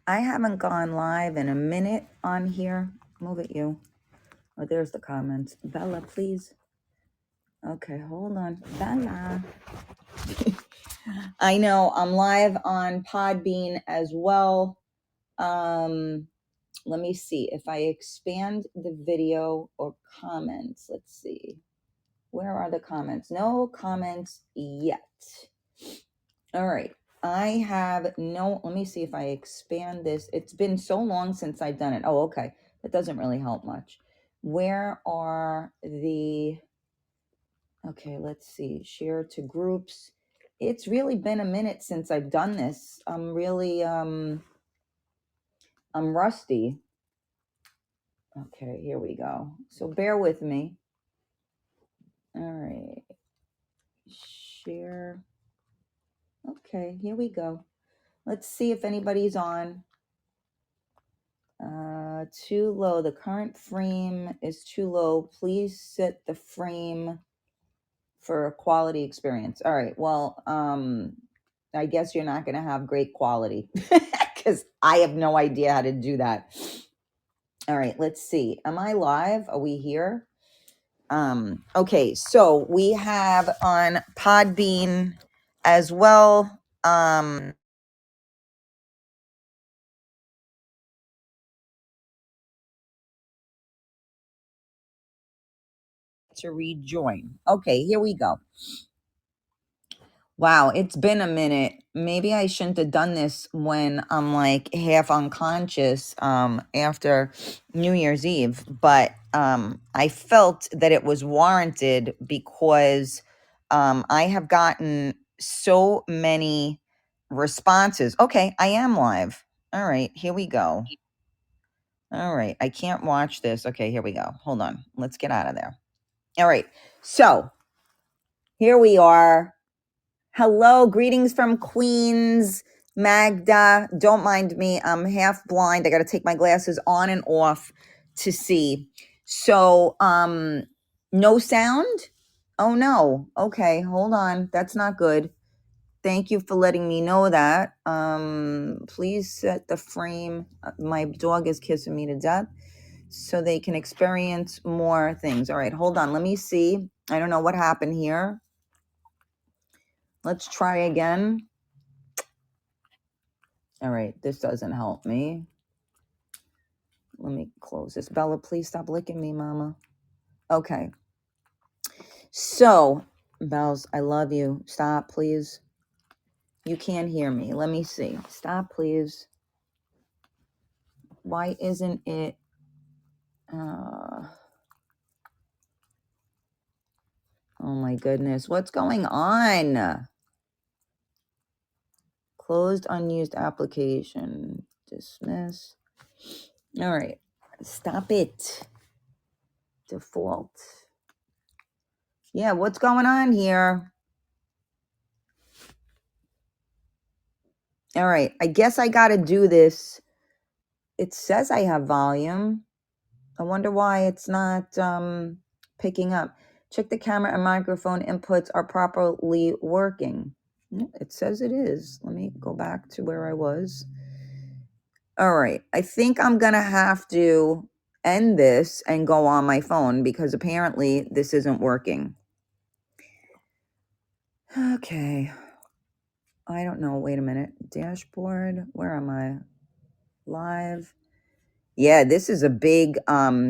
I haven't gone live in a minute on here. Move it, you. Oh, there's the comments. Bella, please. Okay, hold on. Bella. I know I'm live on Podbean as well. Let me see if I expand the video or comments. Let's see. Where are the comments? No comments yet. All right. I have no, let me see if I expand this. It's been so long since I've done it. Oh, okay. That doesn't really help much. Where are the, okay, let's see. Share to groups. It's really been a minute since I've done this. I'm really, I'm rusty. Okay, here we go. So bear with me. All right. Share. Okay, here we go. Let's see if anybody's on. Too low. The current frame is too low. Please set the frame for a quality experience. All right. Well, I guess you're not going to have great quality because I have no idea how to do that. All right. Let's see. Am I live? Are we here? Okay. So we have on Podbean as well. To rejoin. Okay, here we go. Wow, it's been a minute. Maybe I shouldn't have done this when I'm like half unconscious after New Year's Eve, but I felt that it was warranted because I have gotten so many responses. Okay, I am live. All right, here we go. All right, I can't watch this. Okay, here we go. Hold on. Let's get out of there. All right, so here we are. Hello, greetings from Queens, Magda. Don't mind me. I'm half blind. I got to take my glasses on and off to see. So, no sound? Oh no. Okay, hold on. That's not good. Thank you for letting me know that. Please set the frame. My dog is kissing me to death so they can experience more things. All right, hold on. Let me see. I don't know what happened here. Let's try again. All right, this doesn't help me. Let me close this. Bella, please stop licking me, mama. Okay. So, Bells, I love you. Stop, please. You can't hear me. Let me see. Stop, please. Why isn't it? Oh my goodness. What's going on? Closed unused application. Dismiss. All right. Stop it. Default. Yeah, what's going on here? All right. I guess I got to do this. It says I have volume. I wonder why it's not picking up. Check the camera and microphone inputs are properly working. It says it is. Let me go back to where I was. All right. I think I'm going to have to end this and go on my phone because apparently this isn't working. Okay. I don't know. Wait a minute. Dashboard. Where am I? Live. Yeah, this is a big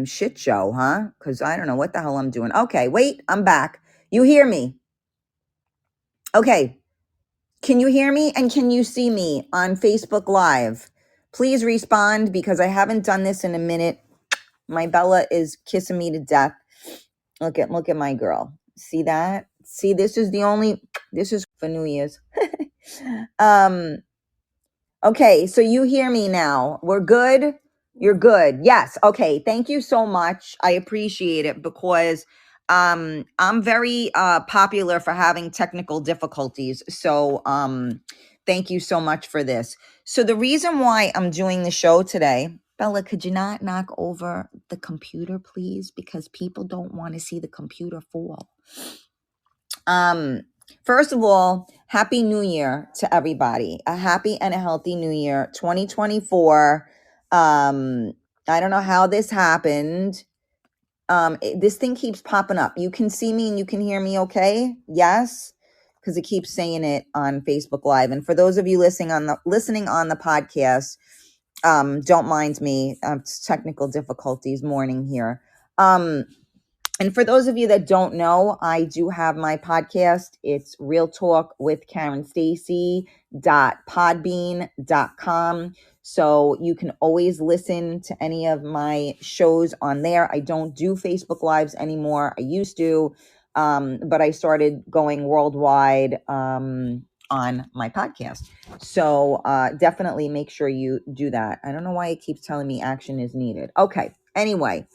shit show, huh? Because I don't know what the hell I'm doing. Okay, wait, I'm back. You hear me? Okay. Can you hear me and can you see me on Facebook Live? Please respond because I haven't done this in a minute. My Bella is kissing me to death. Look at my girl. See that? See, this is for New Year's. Okay, so you hear me now. We're good? You're good. Yes. Okay. Thank you so much. I appreciate it because I'm very popular for having technical difficulties. So thank you so much for this. So the reason why I'm doing the show today, Bella, could you not knock over the computer, please? Because people don't want to see the computer fall. First of all, happy new year to everybody. A happy and a healthy new year 2024. I don't know how this happened. This thing keeps popping up. You can see me and you can hear me okay? Yes, because it keeps saying it on Facebook Live. And for those of you listening on the podcast, don't mind me. It's technical difficulties morning here. And for those of you that don't know, I do have my podcast. It's Real Talk with Karen Stacy .podbean.com. So you can always listen to any of my shows on there. I don't do Facebook Lives anymore. I used to, but I started going worldwide on my podcast. So definitely make sure you do that. I don't know why it keeps telling me action is needed. Okay. Anyway,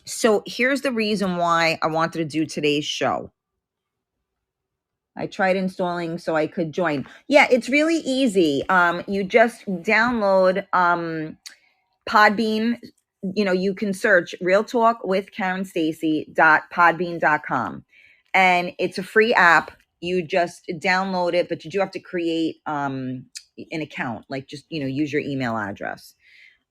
so here's the reason why I wanted to do today's show. I tried installing so I could join. Yeah, it's really easy. You just download Podbean. You know, you can search Real Talk with Karen Stacy .podbean.com. And it's a free app. You just download it, but you do have to create an account, like just, use your email address.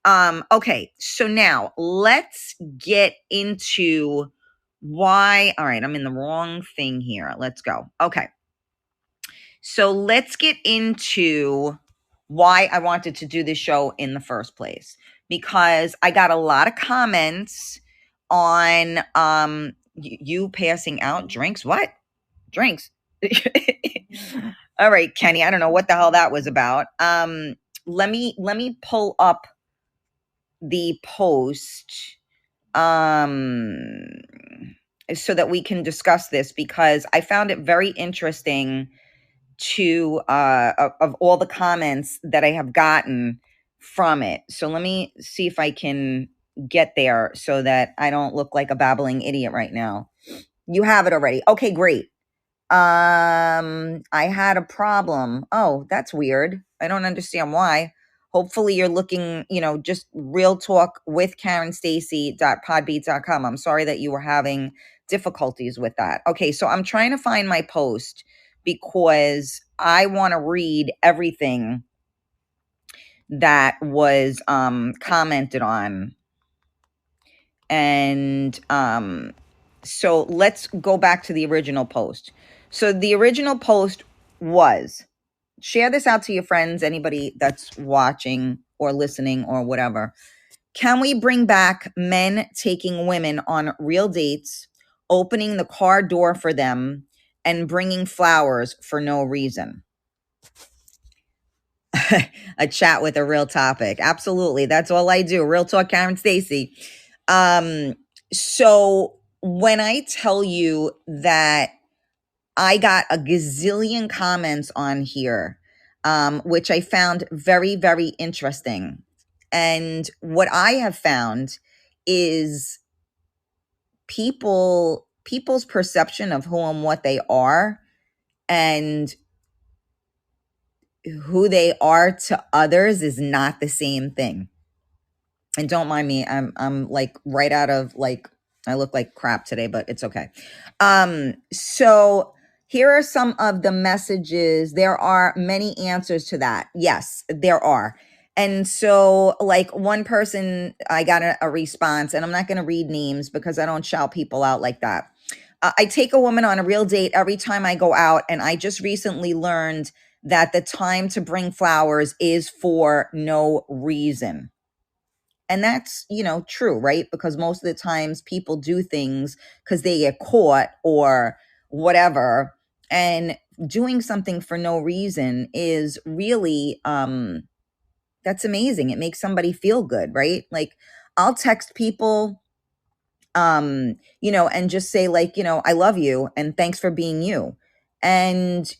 Okay, so now let's get into why. All right, I'm in the wrong thing here. Let's go. Okay, so let's get into why I wanted to do this show in the first place, because I got a lot of comments on you passing out drinks. What? Drinks? All right, Kenny, I don't know what the hell that was about. Let me pull up the post so that we can discuss this, because I found it very interesting to of all the comments that I have gotten from it. So let me see if I can get there so that I don't look like a babbling idiot right now. You have it already. Okay, great. I had a problem. Oh, that's weird. I don't understand why. Hopefully you're looking, just Real Talk with Karen Stacy .podbean.com. I'm sorry that you were having difficulties with that. Okay, so I'm trying to find my post because I want to read everything that was commented on. And so let's go back to the original post. So the original post was, share this out to your friends, anybody that's watching or listening or whatever. Can we bring back men taking women on real dates, opening the car door for them, and bringing flowers for no reason? A chat with a real topic. Absolutely. That's all I do. Real Talk, Karen Stacy. So when I tell you that I got a gazillion comments on here, which I found very, very interesting. And what I have found is people's perception of who and what they are and who they are to others is not the same thing. And don't mind me, I'm like right out of, like, I look like crap today, but it's okay. So here are some of the messages. There are many answers to that. Yes, there are. And so, like, one person, I got a response, and I'm not going to read names because I don't shout people out like that. I take a woman on a real date every time I go out, and I just recently learned that the time to bring flowers is for no reason. And that's, true, right? Because most of the times people do things because they get caught or whatever. And doing something for no reason is really, that's amazing. It makes somebody feel good, right? Like, I'll text people, and just say, like, I love you and thanks for being you. And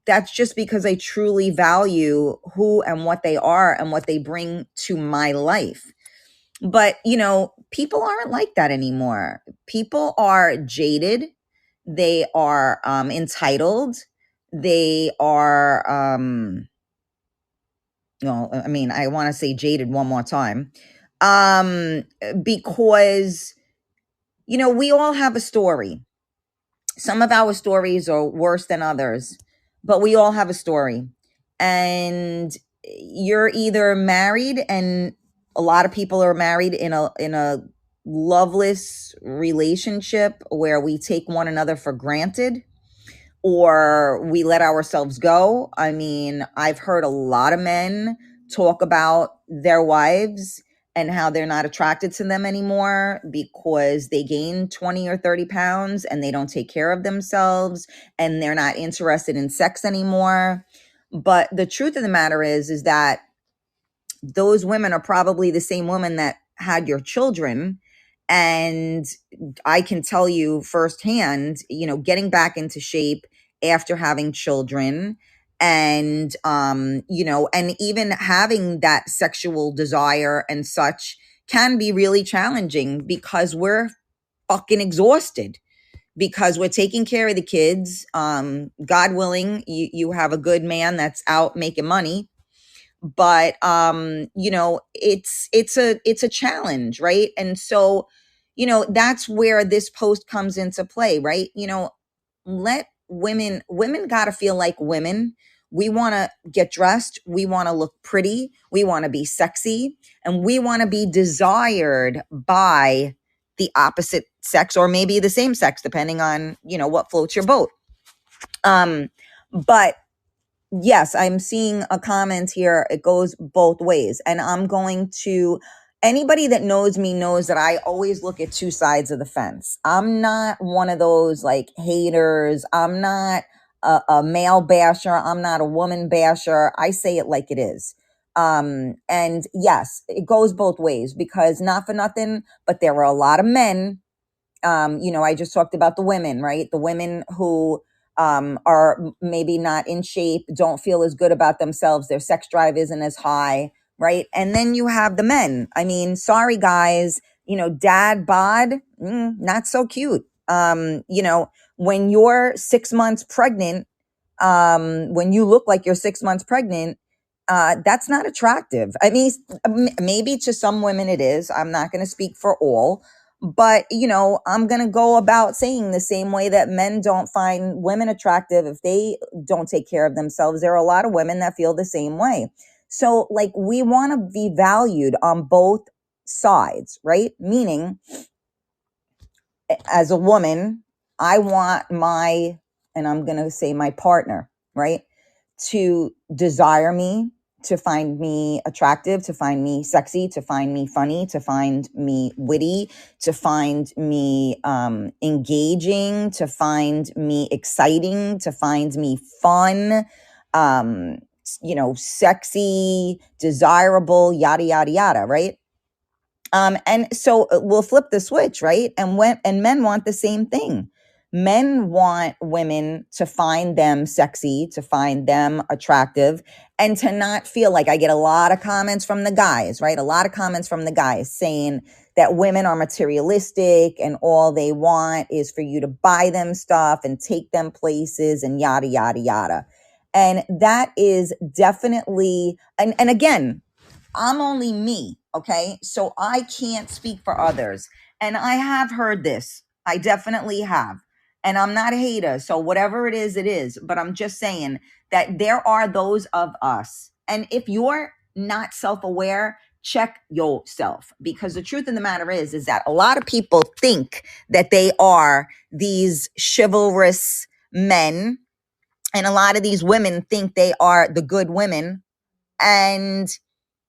that's just because I truly value who and what they are and what they bring to my life. But, people aren't like that anymore. People are jaded. They are entitled. They are, I want to say jaded one more time. Because, we all have a story. some of our stories are worse than others, but we all have a story. And you're either married, and a lot of people are married in a loveless relationship where we take one another for granted, or we let ourselves go. I mean, I've heard a lot of men talk about their wives and how they're not attracted to them anymore because they gained 20 or 30 pounds and they don't take care of themselves and they're not interested in sex anymore. But the truth of the matter is that those women are probably the same women that had your children. And I can tell you firsthand, getting back into shape after having children, and and even having that sexual desire and such can be really challenging because we're fucking exhausted, because we're taking care of the kids. God willing, you have a good man that's out making money, but it's a challenge, right? And so that's where this post comes into play, right? Let women got to feel like women. We want to get dressed, we want to look pretty, we want to be sexy, and we want to be desired by the opposite sex, or maybe the same sex, depending on what floats your boat. But yes, I'm seeing a comment here. It goes both ways. And anybody that knows me knows that I always look at two sides of the fence. I'm not one of those like haters. I'm not a male basher. I'm not a woman basher. I say it like it is. And yes, it goes both ways, because not for nothing, but there are a lot of men. I just talked about the women, right? The women who are maybe not in shape, don't feel as good about themselves, their sex drive isn't as high, right? And then you have the men. I mean, sorry guys, dad bod, not so cute. When you're 6 months pregnant, when you look like you're 6 months pregnant, that's not attractive. I mean, maybe to some women it is. I'm not going to speak for all, but I'm going to go about saying the same way that men don't find women attractive if they don't take care of themselves. There are a lot of women that feel the same way. So like, we want to be valued on both sides, right? Meaning, as a woman, I want and I'm going to say my partner, right, to desire me, to find me attractive, to find me sexy, to find me funny, to find me witty, to find me engaging, to find me exciting, to find me fun, sexy, desirable, yada, yada, yada, right? And so we'll flip the switch, right? And men want the same thing. Men want women to find them sexy, to find them attractive, and to not feel like, I get a lot of comments from the guys, right? A lot of comments from the guys saying that women are materialistic and all they want is for you to buy them stuff and take them places and yada, yada, yada. And that is definitely, and again, I'm only me, okay? So I can't speak for others. And I have heard this. I definitely have. And I'm not a hater. So whatever it is, it is. But I'm just saying that there are those of us. And if you're not self-aware, check yourself. Because the truth of the matter is that a lot of people think that they are these chivalrous men. And a lot of these women think they are the good women. And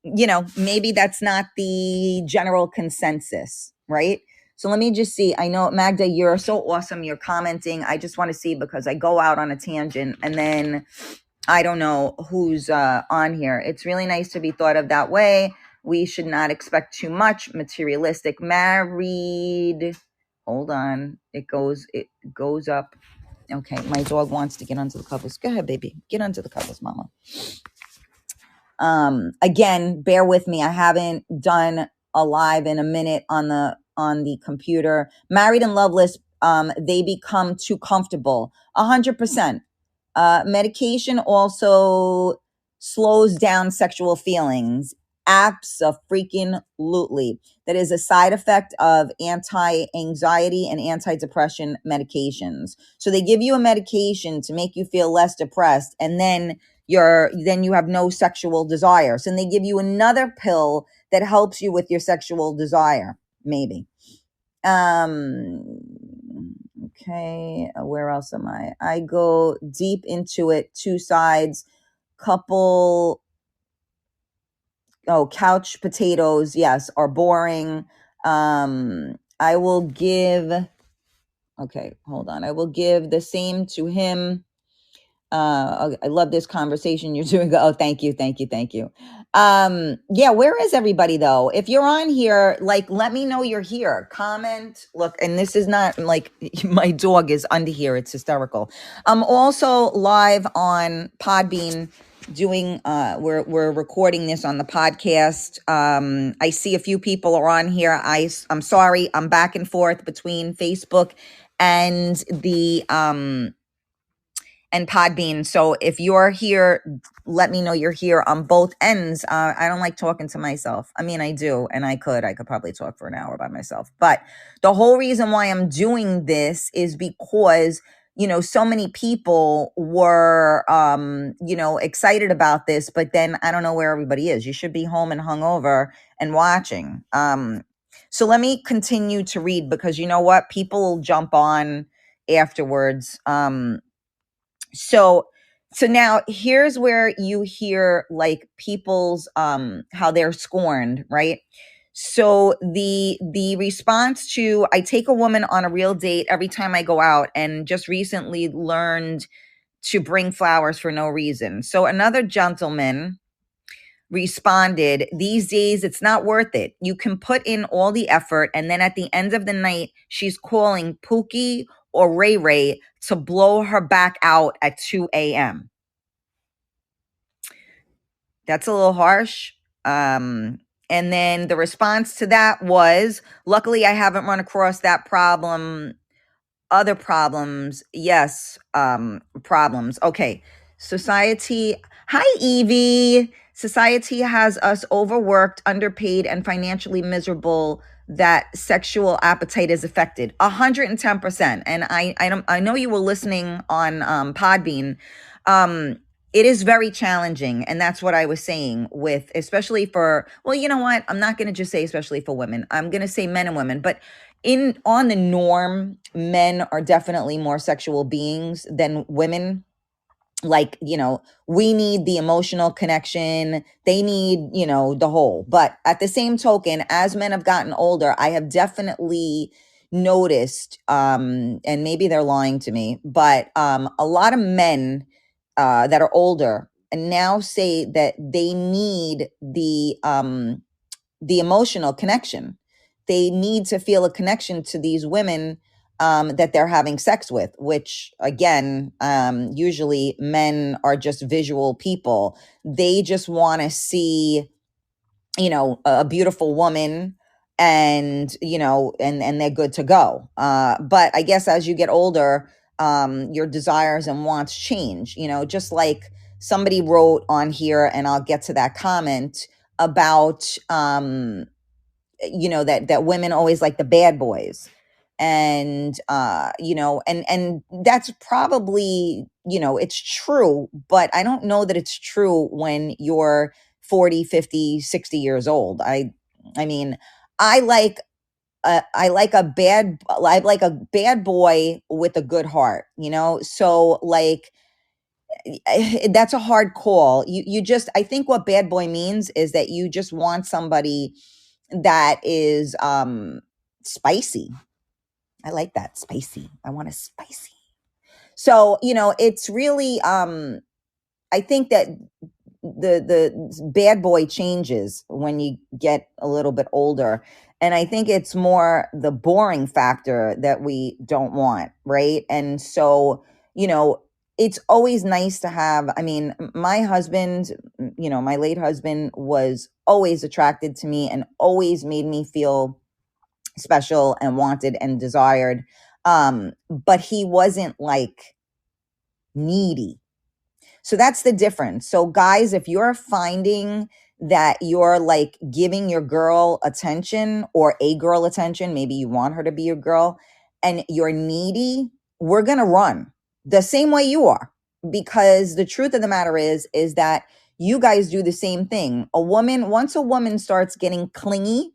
maybe that's not the general consensus, right? So let me just see. I know, Magda, you're so awesome. You're commenting. I just want to see, because I go out on a tangent and then I don't know who's on here. It's really nice to be thought of that way. We should not expect too much. Materialistic, married. Hold on. It goes up. Okay, my dog wants to get under the covers. Go ahead, baby. Get under the covers, mama. Again, bear with me. I haven't done a live in a minute on the computer. Married and loveless, they become too comfortable. 100%. Medication also slows down sexual feelings. Abso-freaking-lutely. that is a side effect of anti-anxiety and anti-depression medications. So they give you a medication to make you feel less depressed, and then you have no sexual desire. So then they give you another pill that helps you with your sexual desire, maybe. Okay, where else am I? I go deep into it, two sides, couple. Oh, couch potatoes, yes, are boring. I will give, okay, hold on. I will give the same to him. I love this conversation you're doing. Oh, thank you, thank you, thank you. Yeah, where is everybody though? If you're on here, like, let me know you're here. Comment. Look, and this is not like my dog is under here. It's hysterical. I'm also live on Podbean doing we're recording this on the podcast. I see a few people are on here. I'm sorry, I'm back and forth between Facebook and the and Podbean. So if you're here, let me know you're here on both ends. I don't like talking to myself. I mean, I do, and I could probably talk for an hour by myself. But the whole reason why I'm doing this is because, so many people were, excited about this, but then I don't know where everybody is. You should be home and hungover and watching. So let me continue to read, because you know what? People jump on afterwards. So now here's where you hear like people's how they're scorned, right? So the response to, I take a woman on a real date every time I go out, and just recently learned to bring flowers for no reason. So another gentleman responded, these days it's not worth it. You can put in all the effort, and then at the end of the night she's calling Pookie or Ray Ray to blow her back out at 2 a.m. That's a little harsh. And then the response to that was, luckily I haven't run across that problem. Other problems, yes, problems. Okay. Society. Hi, Evie. Society has us overworked, underpaid, and financially miserable. That sexual appetite is affected 110%. And I know you were listening on Podbean. It is very challenging, and that's what I was saying with, especially for, well, you know what? I'm not going to just say especially for women. I'm going to say men and women, but on the norm, men are definitely more sexual beings than women. Like, we need the emotional connection. They need, the whole. But at the same token, as men have gotten older, I have definitely noticed, and maybe they're lying to me, but a lot of men that are older and now say that they need the emotional connection. They need to feel a connection to these women that they're having sex with, which again, usually men are just visual people. They just want to see, a beautiful woman, and, and they're good to go. But I guess as you get older, your desires and wants change, just like somebody wrote on here, and I'll get to that comment about, that women always like the bad boys. And and that's probably, it's true, but I don't know that it's true when you're 40, 50, 60 years old. I mean, I like I like a bad boy with a good heart, so like, that's a hard call. You just, I think what bad boy means is that you just want somebody that is spicy. I like that, spicy. I want a spicy. So, it's really I think that the bad boy changes when you get a little bit older. And I think it's more the boring factor that we don't want, right? And so, it's always nice to have, I mean, my husband, my late husband was always attracted to me and always made me feel special and wanted and desired. But he wasn't like needy. So that's the difference. So guys, if you're finding that you're like giving your girl attention or a girl attention, maybe you want her to be your girl, and you're needy, we're going to run the same way you are. Because the truth of the matter is that you guys do the same thing. Once a woman starts getting clingy,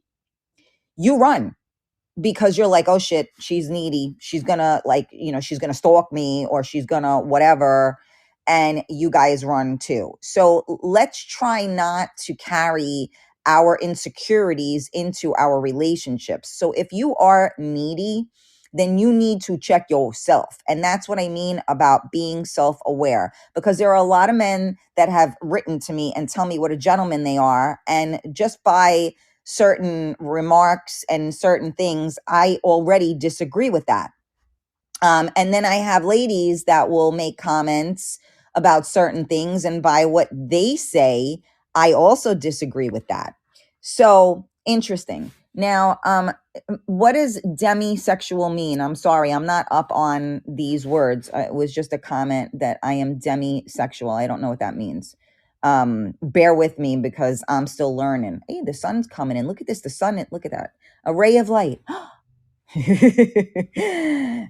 you run because you're like, oh shit, she's needy. She's gonna like, she's gonna stalk me or she's gonna whatever. And you guys run too. So let's try not to carry our insecurities into our relationships. So if you are needy, then you need to check yourself. And that's what I mean about being self-aware, because there are a lot of men that have written to me and tell me what a gentleman they are. And just by certain remarks and certain things, I already disagree with that. And then I have ladies that will make comments about certain things, and by what they say, I also disagree with that. So interesting. Now, what does demisexual mean? I'm sorry, I'm not up on these words. It was just a comment that I am demisexual. I don't know what that means. Bear with me because I'm still learning. Hey, the sun's coming in. Look at this. The sun, look at that. A ray of light.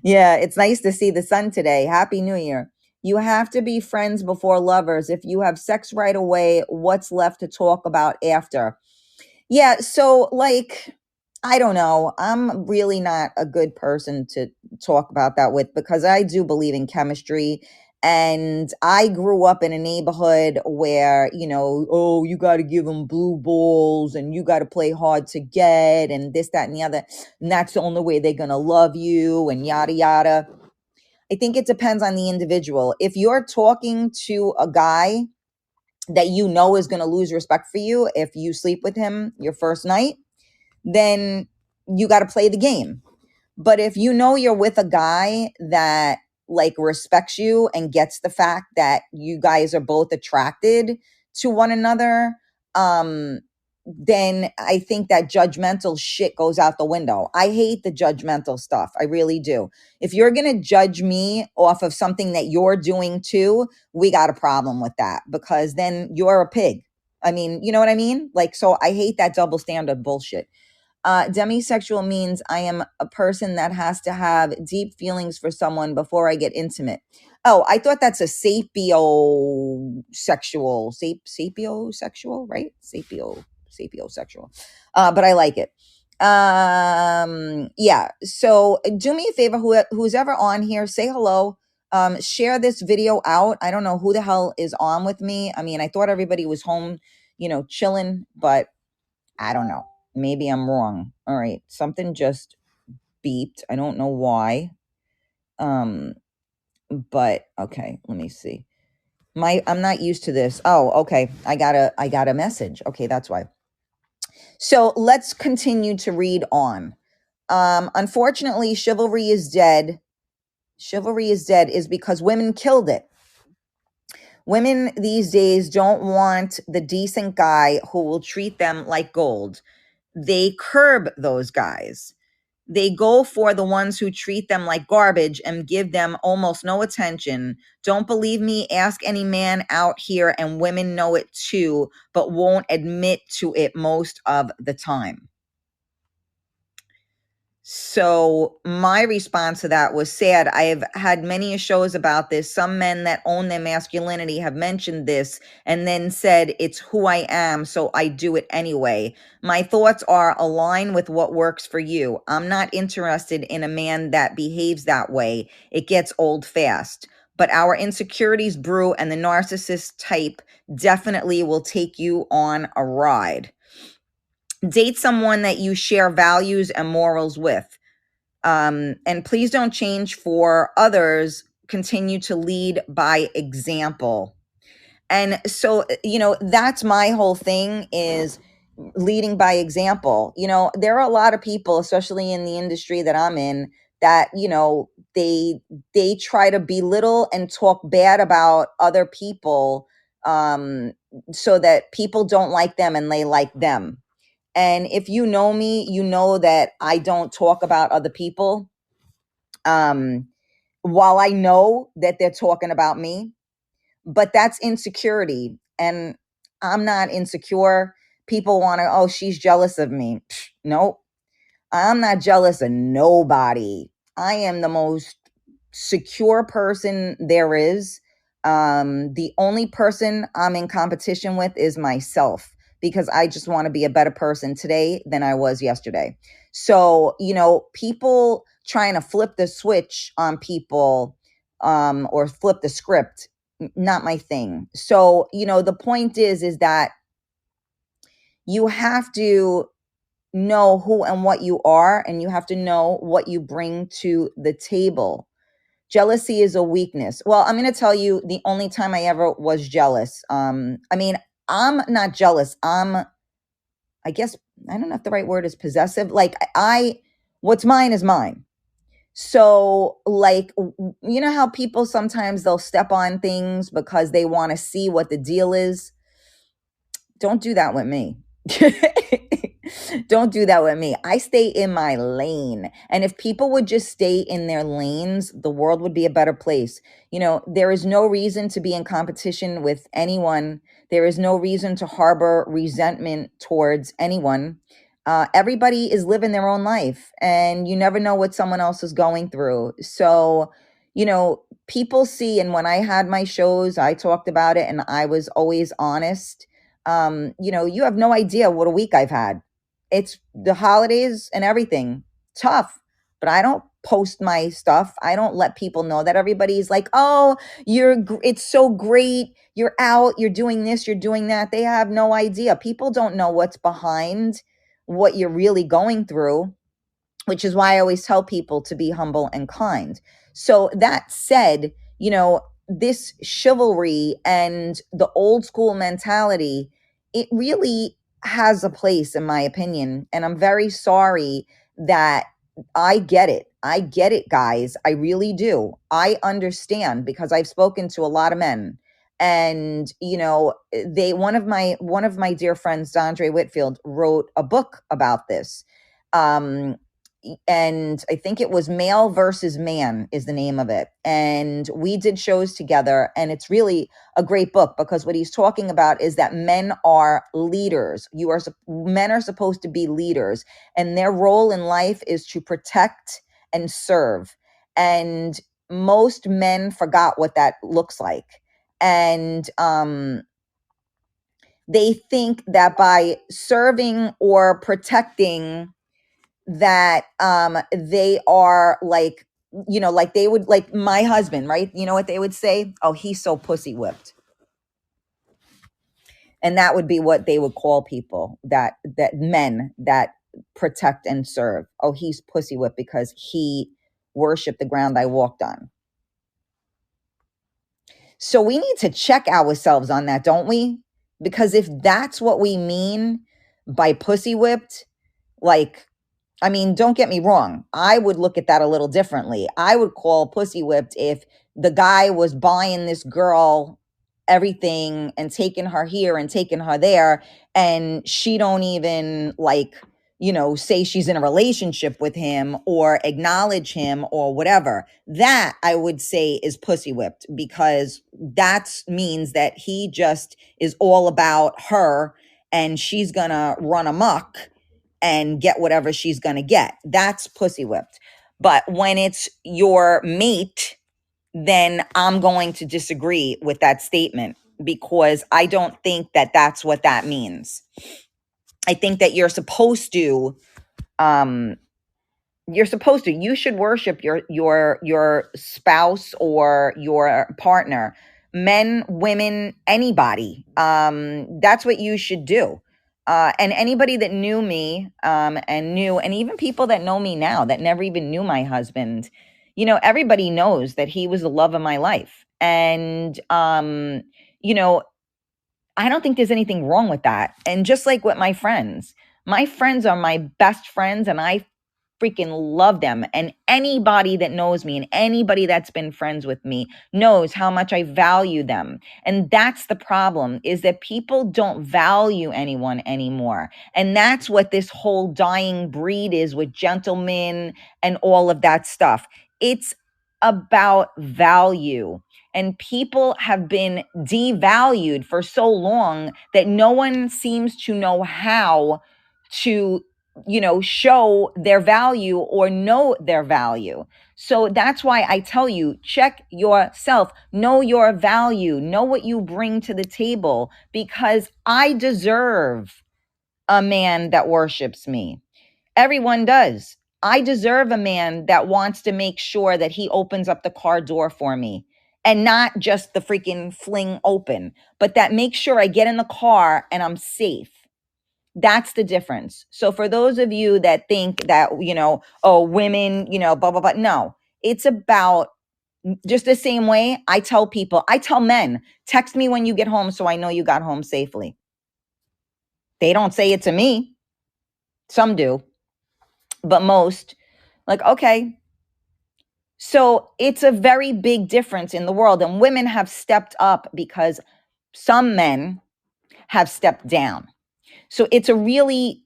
Yeah, it's nice to see the sun today. Happy New Year. You have to be friends before lovers. If you have sex right away, what's left to talk about after? Yeah, so like, I don't know. I'm really not a good person to talk about that with, because I do believe in chemistry. And I grew up in a neighborhood where, oh, you got to give them blue balls and you got to play hard to get and this, that, and the other. And that's the only way they're going to love you and yada, yada. I think it depends on the individual. If you're talking to a guy that you know is going to lose respect for you if you sleep with him your first night, then you got to play the game. But if you know you're with a guy that like respects you and gets the fact that you guys are both attracted to one another, then I think that judgmental shit goes out the window. I hate the judgmental stuff. I really do. If you're going to judge me off of something that you're doing too, we got a problem with that, because then you're a pig. I mean, you know what I mean? Like, so I hate that double standard bullshit. Demisexual means I am a person that has to have deep feelings for someone before I get intimate. Oh, I thought that's a sapiosexual, sapiosexual, right? Sapiosexual. But I like it. Yeah. So do me a favor, who's ever on here, say hello. Share this video out. I don't know who the hell is on with me. I mean, I thought everybody was home, chilling, but I don't know. Maybe I'm wrong. All right. Something just beeped. I don't know why. But okay, let me see. I'm not used to this. Oh, okay. I got a message. Okay, that's why. So let's continue to read on. Unfortunately, chivalry is dead. Chivalry is dead is because women killed it. Women these days don't want the decent guy who will treat them like gold. They curb those guys. They go for the ones who treat them like garbage and give them almost no attention. Don't believe me? Ask any man out here, and women know it too, but won't admit to it most of the time. So my response to that was sad. I've had many shows about this. Some men that own their masculinity have mentioned this and then said, it's who I am, so I do it anyway. My thoughts are align with what works for you. I'm not interested in a man that behaves that way. It gets old fast. But our insecurities brew, and the narcissist type definitely will take you on a ride. Date someone that you share values and morals with. And please don't change for others. Continue to lead by example. And so, that's my whole thing, is leading by example. There are a lot of people, especially in the industry that I'm in, that, they try to belittle and talk bad about other people, so that people don't like them and they like them. And if you know me, you know that I don't talk about other people. While I know that they're talking about me, but that's insecurity. And I'm not insecure. People want to, oh, she's jealous of me. Psh, nope. I'm not jealous of nobody. I am the most secure person there is. The only person I'm in competition with is myself, because I just want to be a better person today than I was yesterday. So, people trying to flip the switch on people, or flip the script, not my thing. So, the point is that you have to know who and what you are, and you have to know what you bring to the table. Jealousy is a weakness. Well, I'm going to tell you the only time I ever was jealous. I mean, I'm not jealous. I guess, I don't know if the right word is possessive. Like, what's mine is mine. So, like, how people sometimes they'll step on things because they want to see what the deal is. Don't do that with me. Don't do that with me. I stay in my lane. And if people would just stay in their lanes, the world would be a better place. There is no reason to be in competition with anyone. There is no reason to harbor resentment towards anyone. Everybody is living their own life, and you never know what someone else is going through. So, people see, and when I had my shows, I talked about it and I was always honest. You have no idea what a week I've had. It's the holidays and everything. Tough. But I don't post my stuff. I don't let people know that. Everybody's like, "Oh, it's so great. You're out, you're doing this, you're doing that." They have no idea. People don't know what's behind what you're really going through, which is why I always tell people to be humble and kind. So that said, this chivalry and the old school mentality, it really has a place, in my opinion. And I'm very sorry that I get it. I get it, guys. I really do. I understand, because I've spoken to a lot of men. And one of my dear friends, Dondre Whitfield, wrote a book about this. Um, and I think it was Male versus Man is the name of it. And we did shows together, and it's really a great book, because what he's talking about is that men are leaders. Men are supposed to be leaders, and their role in life is to protect and serve. And most men forgot what that looks like. And they think that by serving or protecting, that they are like, like they would, like my husband, right? You know what they would say? Oh, he's so pussy whipped. And that would be what they would call people that men that protect and serve. Oh, he's pussy whipped because he worshiped the ground I walked on. So we need to check ourselves on that, don't we? Because if that's what we mean by pussy whipped, like, I mean, don't get me wrong. I would look at that a little differently. I would call pussy whipped if the guy was buying this girl everything and taking her here and taking her there, and she don't even, like, say she's in a relationship with him or acknowledge him or whatever. That I would say is pussy whipped, because that means that he just is all about her and she's gonna run amok and get whatever she's going to get. That's pussy whipped. But when it's your mate, then I'm going to disagree with that statement, because I don't think that that's what that means. I think that you should worship your spouse or your partner, men, women, anybody. That's what you should do. And anybody that knew me, and even people that know me now that never even knew my husband, everybody knows that he was the love of my life. And, I don't think there's anything wrong with that. And just like with my friends are my best friends, and I freaking love them. And anybody that knows me and anybody that's been friends with me knows how much I value them. And that's the problem, is that people don't value anyone anymore. And that's what this whole dying breed is with gentlemen and all of that stuff. It's about value. And people have been devalued for so long that no one seems to know how to, show their value or know their value. So that's why I tell you, check yourself, know your value, know what you bring to the table, because I deserve a man that worships me. Everyone does. I deserve a man that wants to make sure that he opens up the car door for me, and not just the freaking fling open, but that makes sure I get in the car and I'm safe. That's the difference. So for those of you that think that, oh, women, blah, blah, blah. No, it's about just the same way I tell men, text me when you get home so I know you got home safely. They don't say it to me. Some do, but most, like, okay. So it's a very big difference in the world. And women have stepped up because some men have stepped down. So it's a really,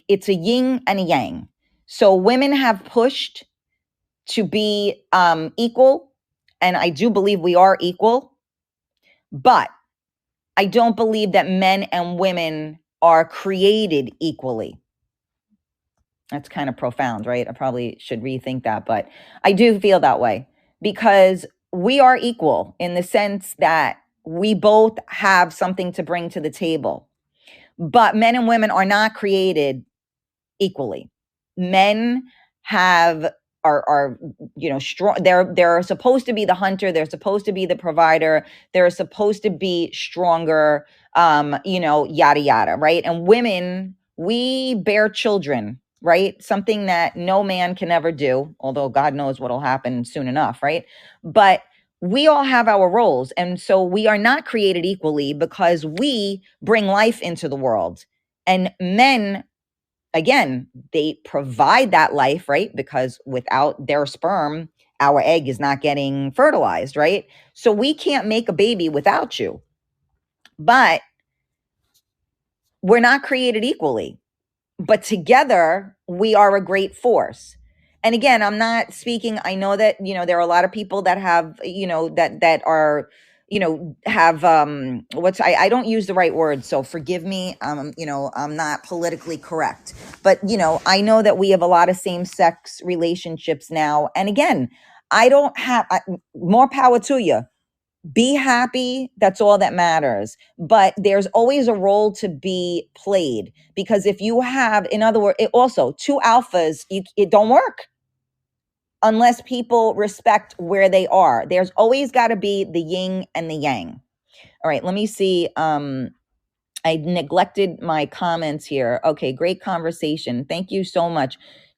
it's a yin and a yang. So women have pushed to be equal. And I do believe we are equal. But I don't believe that men and women are created equally. That's kind of profound, right? I probably should rethink that, but I do feel that way, because we are equal in the sense that we both have something to bring to the table. But men and women are not created equally. Men have are strong. They're supposed to be the hunter. They're supposed to be the provider. They're supposed to be stronger. Yada yada, right? And women, we bear children, right? Something that no man can ever do, although God knows what'll happen soon enough, right? But we all have our roles, and so we are not created equally because we bring life into the world, and men, again, they provide that life, right? Because without their sperm, our egg is not getting fertilized, right? So we can't make a baby without you. But we're not created equally. But together, we are a great force. And again, I'm not speaking, I know that, there are a lot of people that have, that are, have I don't use the right word, so forgive me. I'm not politically correct. But, I know that we have a lot of same-sex relationships now. And again, more power to you. Be happy. That's all that matters. But there's always a role to be played, because if you have, in other words, also two alphas, it don't work unless people respect where they are. There's always got to be the yin and the yang. All right, let me see. I neglected my comments here. Okay, great conversation. Thank you so much.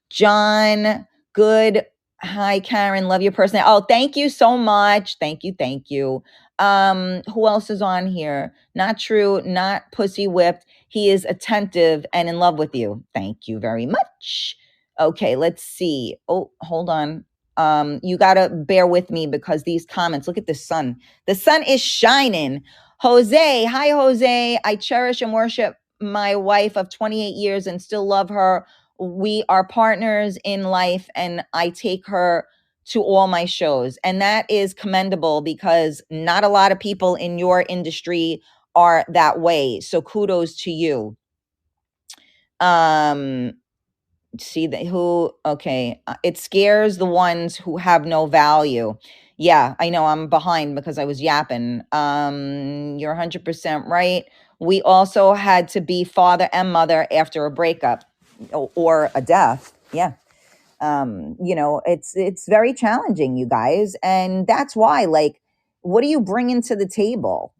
John, good. Hi, Karen. Love your person. Oh, thank you so much. Thank you. Thank you. Who else is on here? Not true, not pussy whipped. He is attentive and in love with you. Thank you very much. Okay, let's see. Oh, hold on. You gotta bear with me because these comments, look at the sun. The sun is shining. Jose, hi, Jose. I cherish and worship my wife of 28 years and still love her. We are partners in life, and I take her to all my shows. And that is commendable because not a lot of people in your industry are that way. So kudos to you. See that who, okay. It scares the ones who have no value. Yeah, I know I'm behind because I was yapping. You're 100% right. We also had to be father and mother after a breakup or a death. Yeah. It's very challenging, you guys. And that's why, what are you bringing to the table?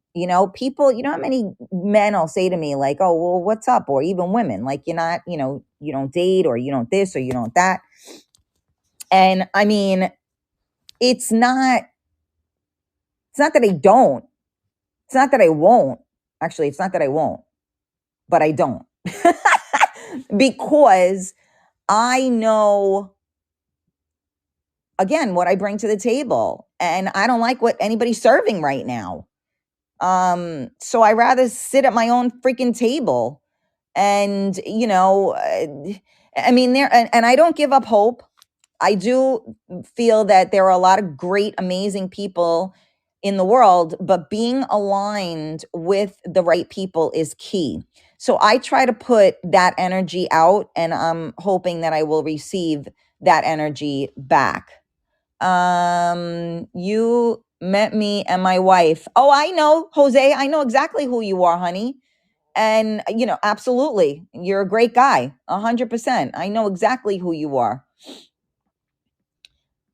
People, how many men will say to me, like, oh, well, what's up? Or even women, like, you're not, you don't date, or you don't this, or you don't that. And I mean, it's not that I don't, it's not that I won't. Actually, it's not that I won't, but I don't. Because I know, again, what I bring to the table, and I don't like what anybody's serving right now. So I rather sit at my own freaking table. And, I mean, and I don't give up hope. I do feel that there are a lot of great, amazing people in the world, but being aligned with the right people is key. So I try to put that energy out, and I'm hoping that I will receive that energy back. You met me and my wife. Oh, I know, Jose. I know exactly who you are, honey. And, absolutely. You're a great guy. 100%. I know exactly who you are.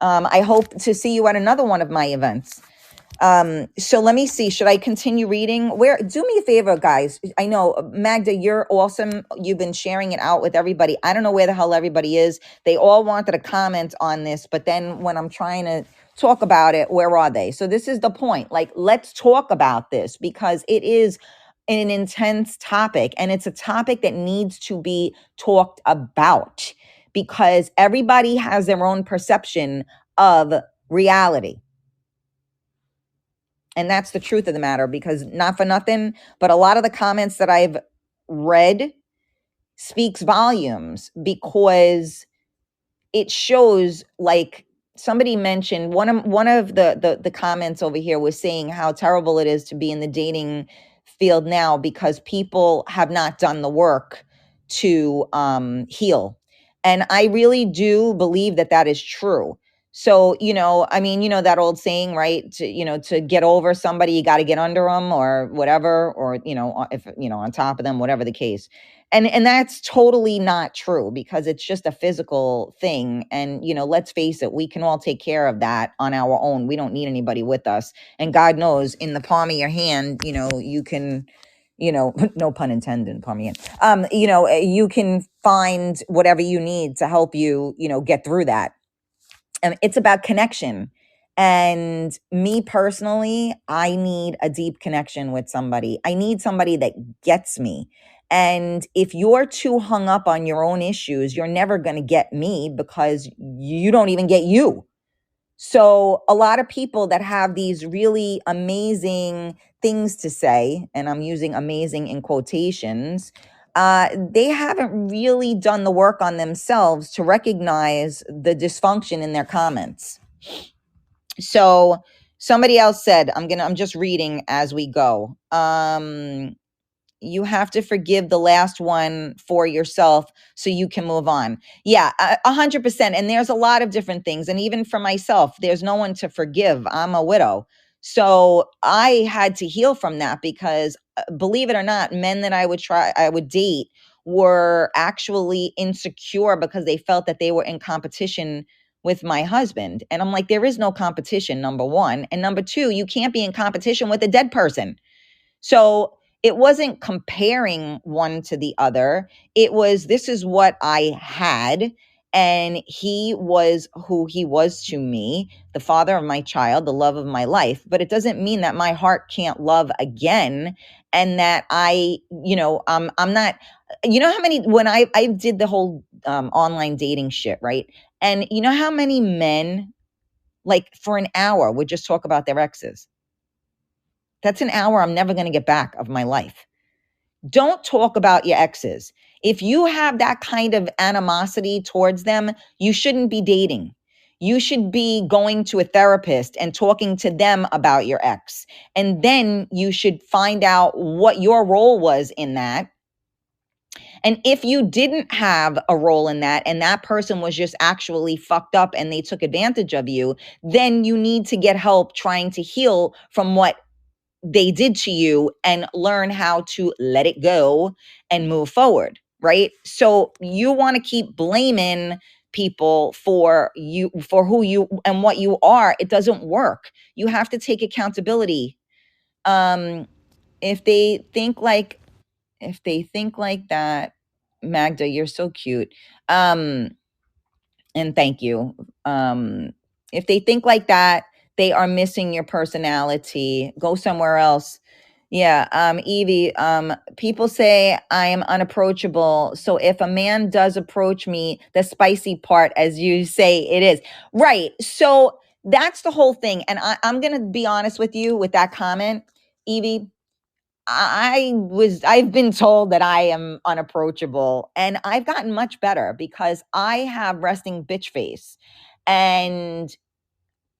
I hope to see you at another one of my events. So let me see. Should I continue reading? Do me a favor, guys. I know, Magda, you're awesome. You've been sharing it out with everybody. I don't know where the hell everybody is. They all wanted to comment on this, but then when I'm trying to talk about it, where are they? So this is the point. Like, let's talk about this, because it is an intense topic, and it's a topic that needs to be talked about, because everybody has their own perception of reality. And that's the truth of the matter, because not for nothing, but a lot of the comments that I've read speaks volumes, because it shows, like, somebody mentioned, one of the comments over here was saying how terrible it is to be in the dating field now, because people have not done the work to heal. And I really do believe that that is true. So, I mean, that old saying, right? To get over somebody, you got to get under them, or whatever, or, if, on top of them, whatever the case. And that's totally not true, because it's just a physical thing. And, let's face it, we can all take care of that on our own. We don't need anybody with us. And God knows, in the palm of your hand, you can, no pun intended, palm of your hand. You can find whatever you need to help you, get through that. And it's about connection. And me personally, I need a deep connection with somebody. I need somebody that gets me. And if you're too hung up on your own issues, you're never going to get me, because you don't even get you. So a lot of people that have these really amazing things to say, and I'm using amazing in quotations, they haven't really done the work on themselves to recognize the dysfunction in their comments. So somebody else said, I'm just reading as we go. You have to forgive the last one for yourself so you can move on. Yeah, 100%. And there's a lot of different things. And even for myself, there's no one to forgive. I'm a widow. So I had to heal from that, because believe it or not, men that I would date were actually insecure, because they felt that they were in competition with my husband. And I'm like, there is no competition, number one. And number two, you can't be in competition with a dead person. So it wasn't comparing one to the other. It was, this is what I had. And he was who he was to me, the father of my child, the love of my life. But it doesn't mean that my heart can't love again. And that I'm not, how many, when I did the whole online dating shit, right? And you know how many men, like, for an hour would just talk about their exes? That's an hour I'm never going to get back of my life. Don't talk about your exes. If you have that kind of animosity towards them, you shouldn't be dating. You should be going to a therapist and talking to them about your ex. And then you should find out what your role was in that. And if you didn't have a role in that, and that person was just actually fucked up and they took advantage of you, then you need to get help trying to heal from what they did to you, and learn how to let it go and move forward, right? So you want to keep blaming people for who you and what you are. It doesn't work. You have to take accountability. If they think like that, Magda, you're so cute. And thank you. If they think like that, they are missing your personality. Go somewhere else. Yeah, Evie, people say I am unapproachable. So if a man does approach me, the spicy part, as you say, it is. Right. So that's the whole thing. And I'm going to be honest with you with that comment, Evie. I've been told that I am unapproachable, and I've gotten much better, because I have resting bitch face. And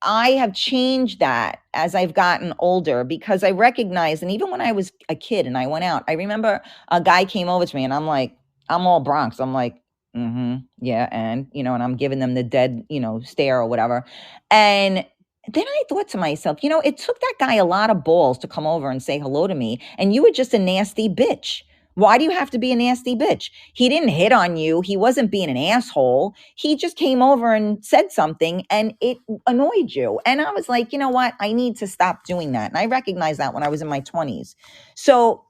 I have changed that as I've gotten older because I recognize, and even when I was a kid and I went out, I remember a guy came over to me and I'm like, I'm all Bronx. I'm like, yeah, and I'm giving them the dead, stare or whatever. And then I thought to myself, it took that guy a lot of balls to come over and say hello to me, and you were just a nasty bitch. Why do you have to be a nasty bitch? He didn't hit on you. He wasn't being an asshole. He just came over and said something and it annoyed you. And I was like, you know what? I need to stop doing that. And I recognized that when I was in my 20s. So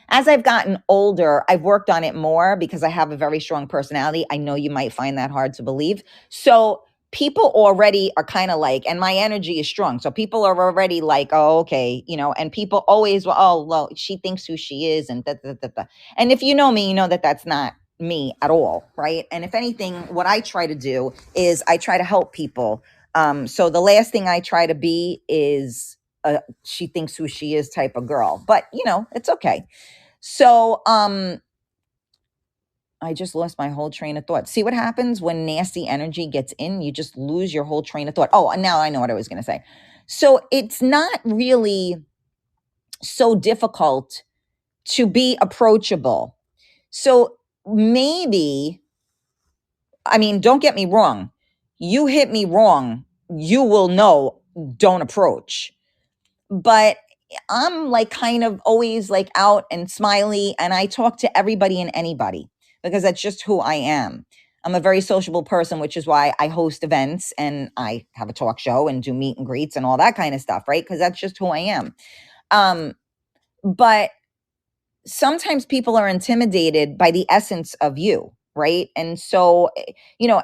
as I've gotten older, I've worked on it more because I have a very strong personality. I know you might find that hard to believe. So people already are kind of like, and my energy is strong. So people are already like, oh, okay, and people always, well, she thinks who she is. And And if you know me, you know that that's not me at all. Right. And if anything, what I try to do is I try to help people. So the last thing I try to be is she thinks who she is type of girl, but it's okay. So, I just lost my whole train of thought. See what happens when nasty energy gets in? You just lose your whole train of thought. Oh, and now I know what I was going to say. So it's not really so difficult to be approachable. So maybe, don't get me wrong. You hit me wrong, you will know, don't approach. But I'm like kind of always like out and smiley, and I talk to everybody and anybody because that's just who I am. I'm a very sociable person, which is why I host events and I have a talk show and do meet and greets and all that kind of stuff, right? Because that's just who I am. But sometimes people are intimidated by the essence of you, right? And so,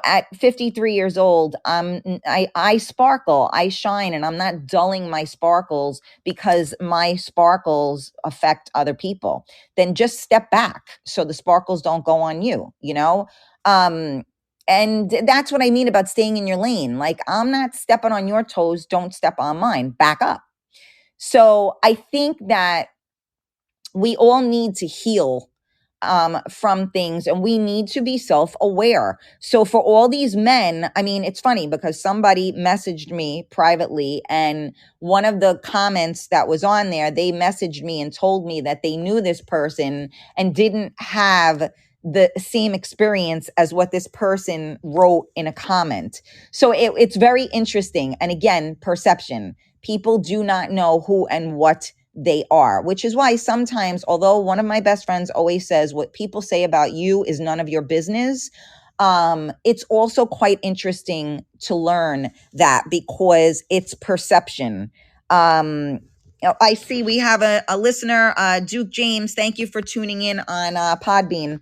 at 53 years old, I sparkle, I shine, and I'm not dulling my sparkles because my sparkles affect other people. Then just step back so the sparkles don't go on you. And that's what I mean about staying in your lane. Like, I'm not stepping on your toes, don't step on mine, back up. So I think that we all need to heal from things, and we need to be self-aware. So for all these men, it's funny because somebody messaged me privately, and one of the comments that was on there, they messaged me and told me that they knew this person and didn't have the same experience as what this person wrote in a comment. So it's very interesting. And again, perception. People do not know who and what they are, which is why sometimes, although one of my best friends always says what people say about you is none of your business, it's also quite interesting to learn that because it's perception. I see we have a listener, Duke James. Thank you for tuning in on Podbean.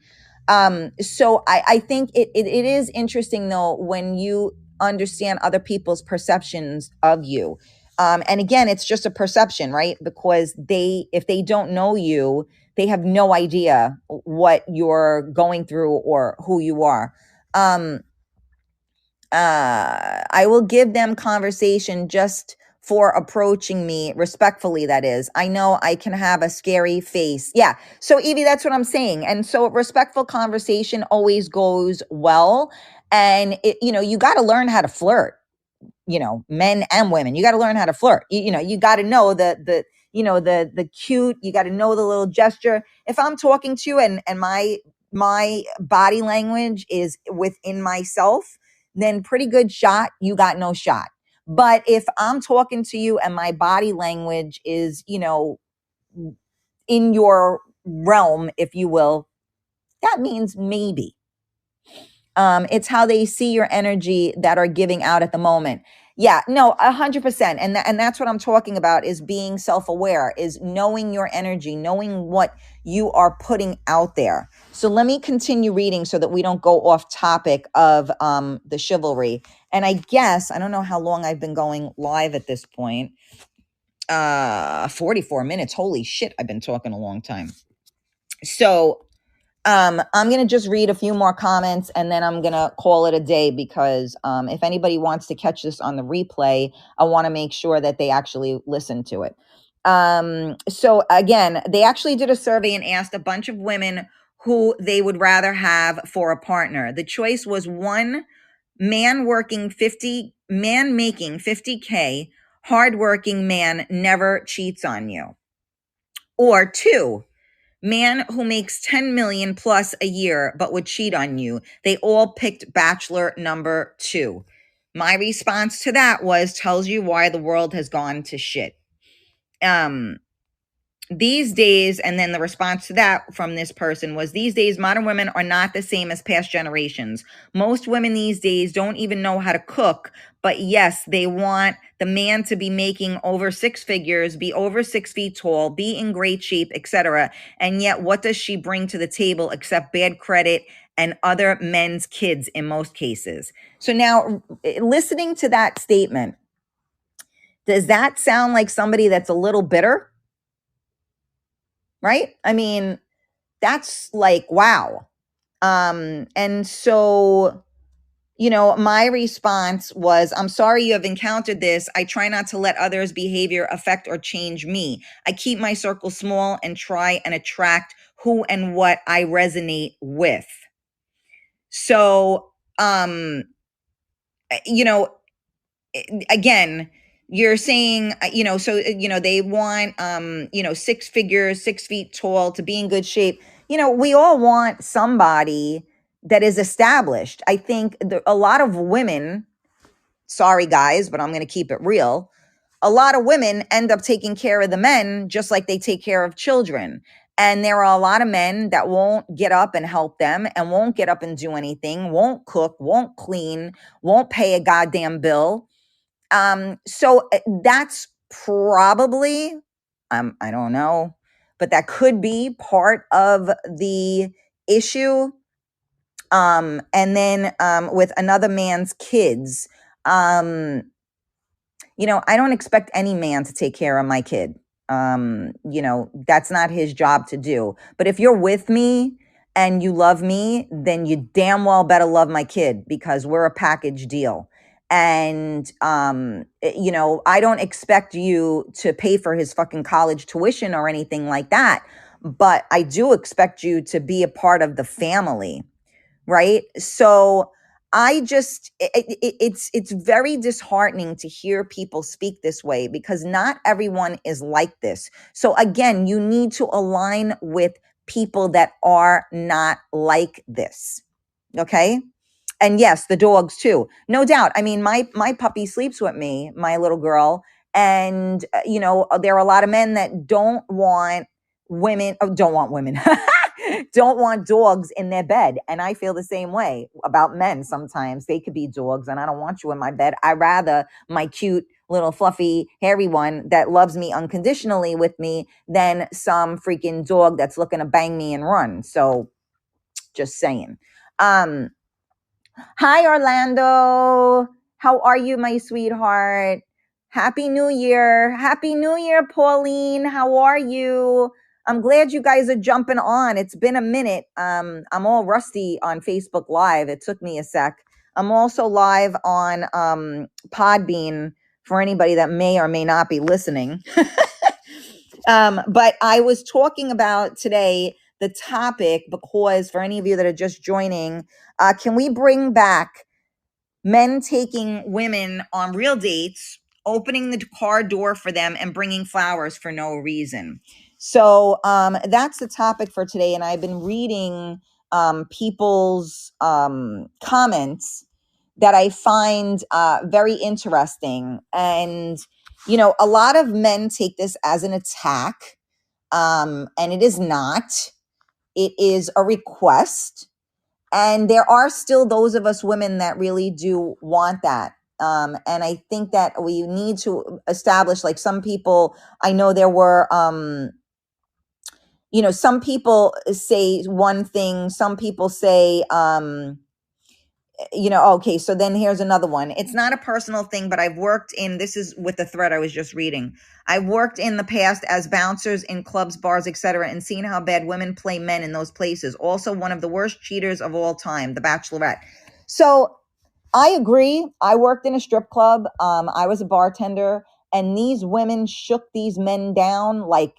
So I think it is interesting, though, when you understand other people's perceptions of you. And again, it's just a perception, right? Because if they don't know you, they have no idea what you're going through or who you are. I will give them conversation just for approaching me respectfully. That is, I know I can have a scary face. Yeah. So Evie, that's what I'm saying. And so respectful conversation always goes well. And you got to learn how to flirt, men and women. You got to learn how to flirt. You got to know the cute, you got to know the little gesture. If I'm talking to you and my body language is within myself, then pretty good shot, you got no shot. But if I'm talking to you and my body language is, in your realm, if you will, that means maybe. It's how they see your energy that are giving out at the moment. Yeah, no, 100%. And that's what I'm talking about, is being self-aware, is knowing your energy, knowing what you are putting out there. So let me continue reading so that we don't go off topic of the chivalry. And I guess, I don't know how long I've been going live at this point. 44 minutes. Holy shit, I've been talking a long time. So I'm going to just read a few more comments and then I'm going to call it a day because if anybody wants to catch this on the replay, I want to make sure that they actually listen to it. So again, they actually did a survey and asked a bunch of women who they would rather have for a partner. The choice was one man working 50 man making 50K, hardworking man never cheats on you. Or 2, man who makes 10 million plus a year but would cheat on you. They all picked bachelor number 2. My response to that was, tells you why the world has gone to shit. These days, and then the response to that from this person was, these days modern women are not the same as past generations. Most women these days don't even know how to cook, but yes, they want the man to be making over 6 figures, be over 6 feet tall, be in great shape, etc. And yet what does she bring to the table except bad credit and other men's kids in most cases? So now, listening to that statement, does that sound like somebody that's a little bitter? Right? I mean, that's like, wow. And so, my response was, I'm sorry you have encountered this. I try not to let others' behavior affect or change me. I keep my circle small and try and attract who and what I resonate with. So, you know, again, you're saying, they want, 6 figures, 6 feet tall, to be in good shape. We all want somebody that is established. I think a lot of women, sorry guys, but I'm going to keep it real. A lot of women end up taking care of the men just like they take care of children. And there are a lot of men that won't get up and help them, and won't get up and do anything, won't cook, won't clean, won't pay a goddamn bill. So that's probably, I don't know, but that could be part of the issue. And then with another man's kids, I don't expect any man to take care of my kid. That's not his job to do. But if you're with me and you love me, then you damn well better love my kid, because we're a package deal. And, I don't expect you to pay for his fucking college tuition or anything like that. But I do expect you to be a part of the family. Right. So it's very disheartening to hear people speak this way, because not everyone is like this. So again, you need to align with people that are not like this. Okay. And yes, the dogs too, no doubt. I mean, my puppy sleeps with me, my little girl. And, there are a lot of men that don't want women, don't want dogs in their bed. And I feel the same way about men. Sometimes they could be dogs, and I don't want you in my bed. I rather my cute little fluffy hairy one that loves me unconditionally with me than some freaking dog that's looking to bang me and run. So just saying. Hi, Orlando. How are you, my sweetheart? Happy New Year. Happy New Year, Pauline. How are you? I'm glad you guys are jumping on. It's been a minute. I'm all rusty on Facebook Live. It took me a sec. I'm also live on Podbean for anybody that may or may not be listening. But I was talking about today the topic because, for any of you that are just joining, can we bring back men taking women on real dates, opening the car door for them, and bringing flowers for no reason? So that's the topic for today. And I've been reading people's comments that I find very interesting. And, a lot of men take this as an attack, and it is not. It is a request. And there are still those of us women that really do want that. And I think that we need to establish, like, some people, I know there were, some people say one thing, some people say, okay, so then here's another one. It's not a personal thing, but I've worked in, this is with the thread I was just reading. I've worked in the past as bouncers in clubs, bars, etc., and seen how bad women play men in those places. Also, one of the worst cheaters of all time, The Bachelorette. So I agree. I worked in a strip club. I was a bartender, and these women shook these men down like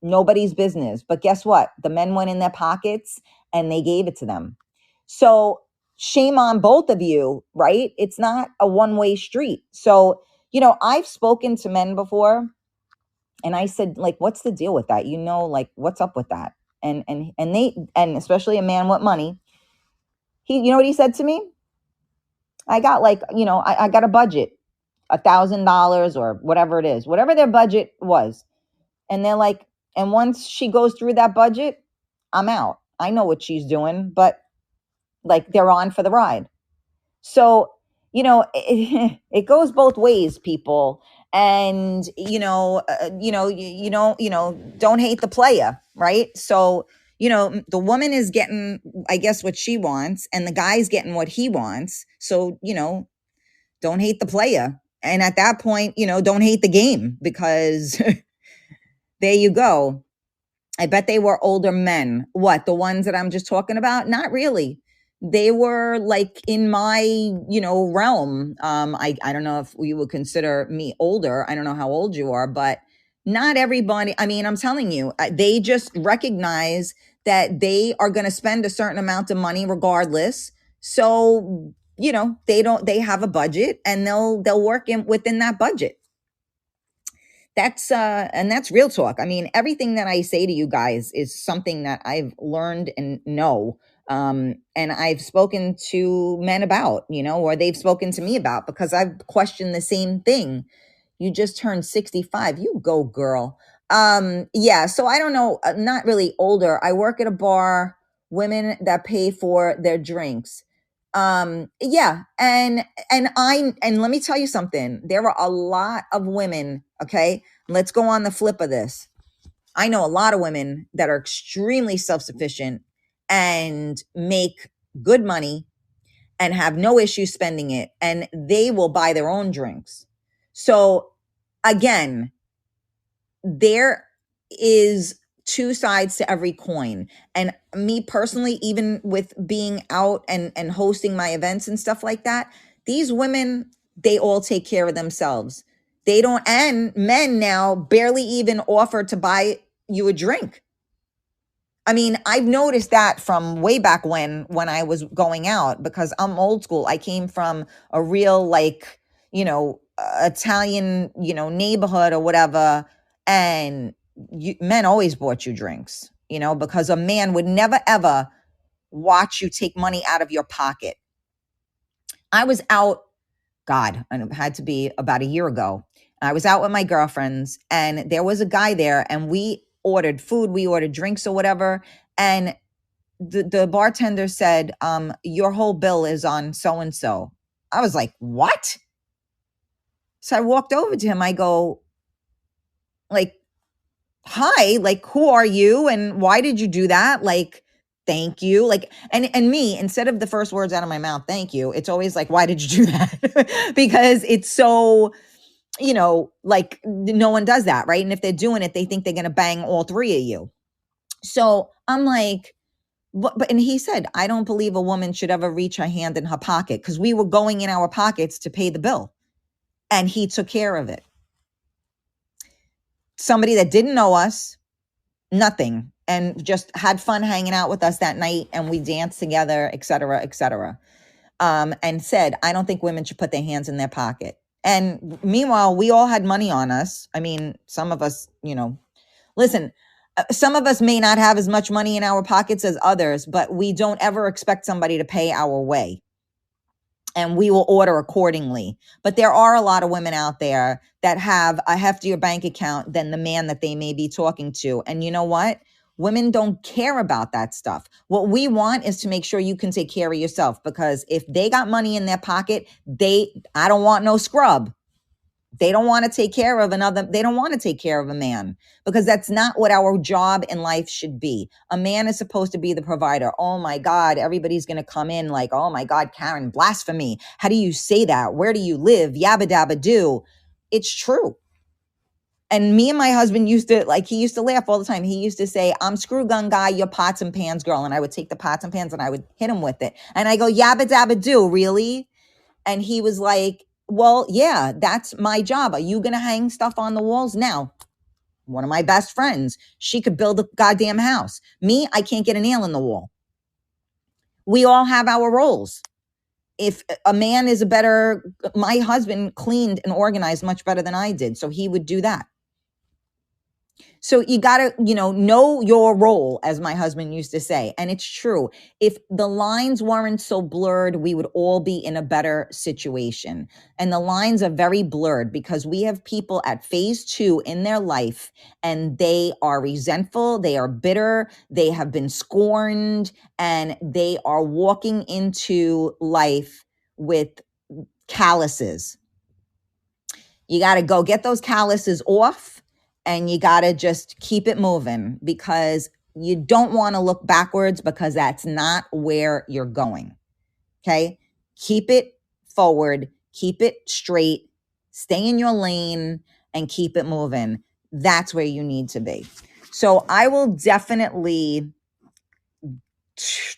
nobody's business. But guess what? The men went in their pockets and they gave it to them. So shame on both of you, right? It's not a one-way street. So, I've spoken to men before, and I said, like, what's the deal with that? Like, what's up with that? And especially a man with money, you know what he said to me? I got like, I got a budget, $1,000 or whatever it is, whatever their budget was. And they're like, and once she goes through that budget, I'm out. I know what she's doing, but like, they're on for the ride. So, it goes both ways, people. And, don't hate the player, right? So, the woman is getting, I guess, what she wants, and the guy's getting what he wants. So, don't hate the player. And at that point, don't hate the game, because there you go. I bet they were older men. What, the ones that I'm just talking about? Not really. They were like in my, realm. I don't know if you would consider me older. I don't know how old you are, but not everybody. I mean, I'm telling you, they just recognize that they are going to spend a certain amount of money regardless. So, they have a budget, and they'll work within that budget. That's real talk. I mean, everything that I say to you guys is something that I've learned and know. And I've spoken to men about, or they've spoken to me about, because I've questioned the same thing. You just turned 65. You go, girl. Yeah. So I don't know. Not really older. I work at a bar, women that pay for their drinks. Yeah. And let me tell you something. There are a lot of women. Okay. Let's go on the flip of this. I know a lot of women that are extremely self-sufficient and make good money and have no issue spending it, and they will buy their own drinks. So again, there is two sides to every coin. And me personally, even with being out and hosting my events and stuff like that, these women, they all take care of themselves. They don't, and men now barely even offer to buy you a drink. I mean, I've noticed that from way back when I was going out, because I'm old school. I came from a real, like, Italian, neighborhood or whatever. And men always bought you drinks, because a man would never, ever watch you take money out of your pocket. I was out, God, and it had to be about a year ago. I was out with my girlfriends, and there was a guy there, and we ordered food, we ordered drinks or whatever. And the bartender said, your whole bill is on so-and-so. I was like, what? So I walked over to him. I go, like, hi, like, who are you? And why did you do that? Like, thank you. Like, and me, instead of the first words out of my mouth, thank you, it's always like, why did you do that? Because it's so, like, no one does that, right? And if they're doing it, they think they're going to bang all three of you. So I'm like, and he said, I don't believe a woman should ever reach her hand in her pocket, because we were going in our pockets to pay the bill, and he took care of it. Somebody that didn't know us, nothing, and just had fun hanging out with us that night, and we danced together, et cetera, et cetera. And said, I don't think women should put their hands in their pocket. And meanwhile, we all had money on us. I mean, some of us, listen, some of us may not have as much money in our pockets as others, but we don't ever expect somebody to pay our way. And we will order accordingly. But there are a lot of women out there that have a heftier bank account than the man that they may be talking to. And you know what? Women don't care about that stuff. What we want is to make sure you can take care of yourself, because if they got money in their pocket, I don't want no scrub. They don't want to take care of they don't want to take care of a man, because that's not what our job in life should be. A man is supposed to be the provider. Oh my God, everybody's going to come in like, oh my God, Karen, blasphemy. How do you say that? Where do you live? Yabba dabba do. It's true. And me and my husband he used to laugh all the time. He used to say, I'm screw gun guy, you're pots and pans girl. And I would take the pots and pans and I would hit him with it. And I go, yabba dabba do, really? And he was like, well, yeah, that's my job. Are you going to hang stuff on the walls? Now, one of my best friends, she could build a goddamn house. Me, I can't get a nail in the wall. We all have our roles. if a man is my husband cleaned and organized much better than I did, so he would do that. So you got to, know your role, as my husband used to say. And it's true. If the lines weren't so blurred, we would all be in a better situation. And the lines are very blurred because we have people at phase 2 in their life, and they are resentful, they are bitter, they have been scorned, and they are walking into life with calluses. You got to go get those calluses off, and you got to just keep it moving, because you don't want to look backwards, because that's not where you're going. Okay. Keep it forward, keep it straight, stay in your lane, and keep it moving. That's where you need to be. So I will definitely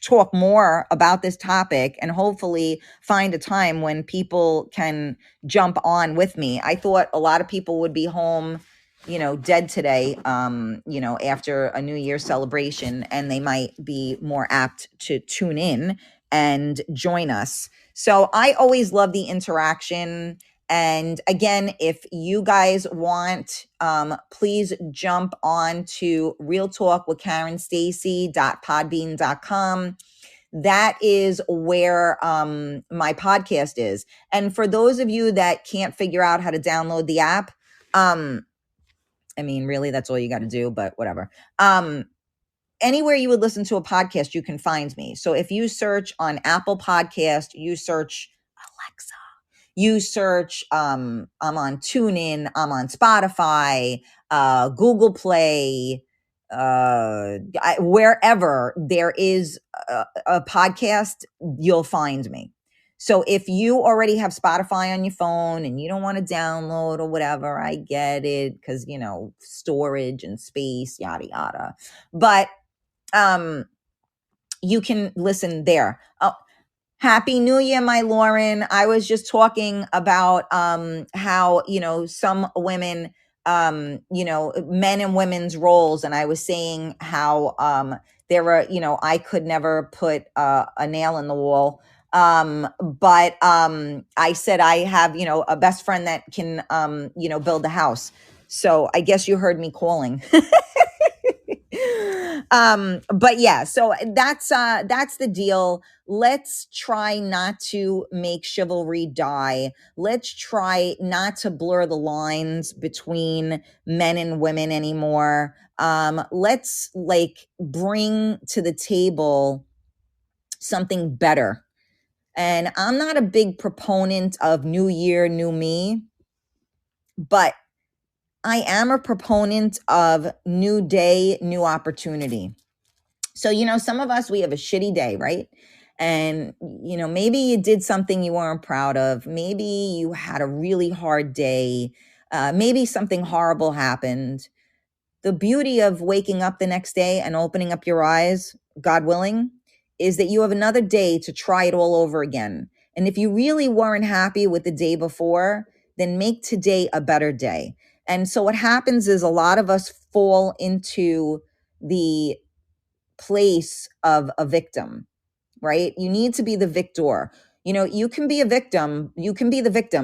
talk more about this topic, and hopefully find a time when people can jump on with me. I thought a lot of people would be home, dead today, after a New Year's celebration, and they might be more apt to tune in and join us. So I always love the interaction. And again, if you guys want, please jump on to realtalkwithkarenstacy.podbean.com. That is where my podcast is. And for those of you that can't figure out how to download the app, really, that's all you got to do, but whatever. Anywhere you would listen to a podcast, you can find me. So if you search on Apple Podcast, you search Alexa. You search, I'm on TuneIn, I'm on Spotify, Google Play, wherever there is a podcast, you'll find me. So if you already have Spotify on your phone and you don't want to download or whatever, I get it, because, storage and space, yada, yada. But you can listen there. Happy New Year, my Lauren. I was just talking about how, some women, men and women's roles. And I was saying how there were, I could never put a nail in the wall. But I said I have, a best friend that can, build a house. So I guess you heard me calling. But yeah, so that's the deal. Let's try not to make chivalry die. Let's try not to blur the lines between men and women anymore. Let's bring to the table something better. And I'm not a big proponent of New Year, New Me, but I am a proponent of new day, new opportunity. So, some of us, we have a shitty day, right? And, maybe you did something you weren't proud of. Maybe you had a really hard day. Maybe something horrible happened. The beauty of waking up the next day and opening up your eyes, God willing, is that you have another day to try it all over again. And if you really weren't happy with the day before, then make today a better day. And so what happens is a lot of us fall into the place of a victim, right? You need to be the victor. You can be the victim,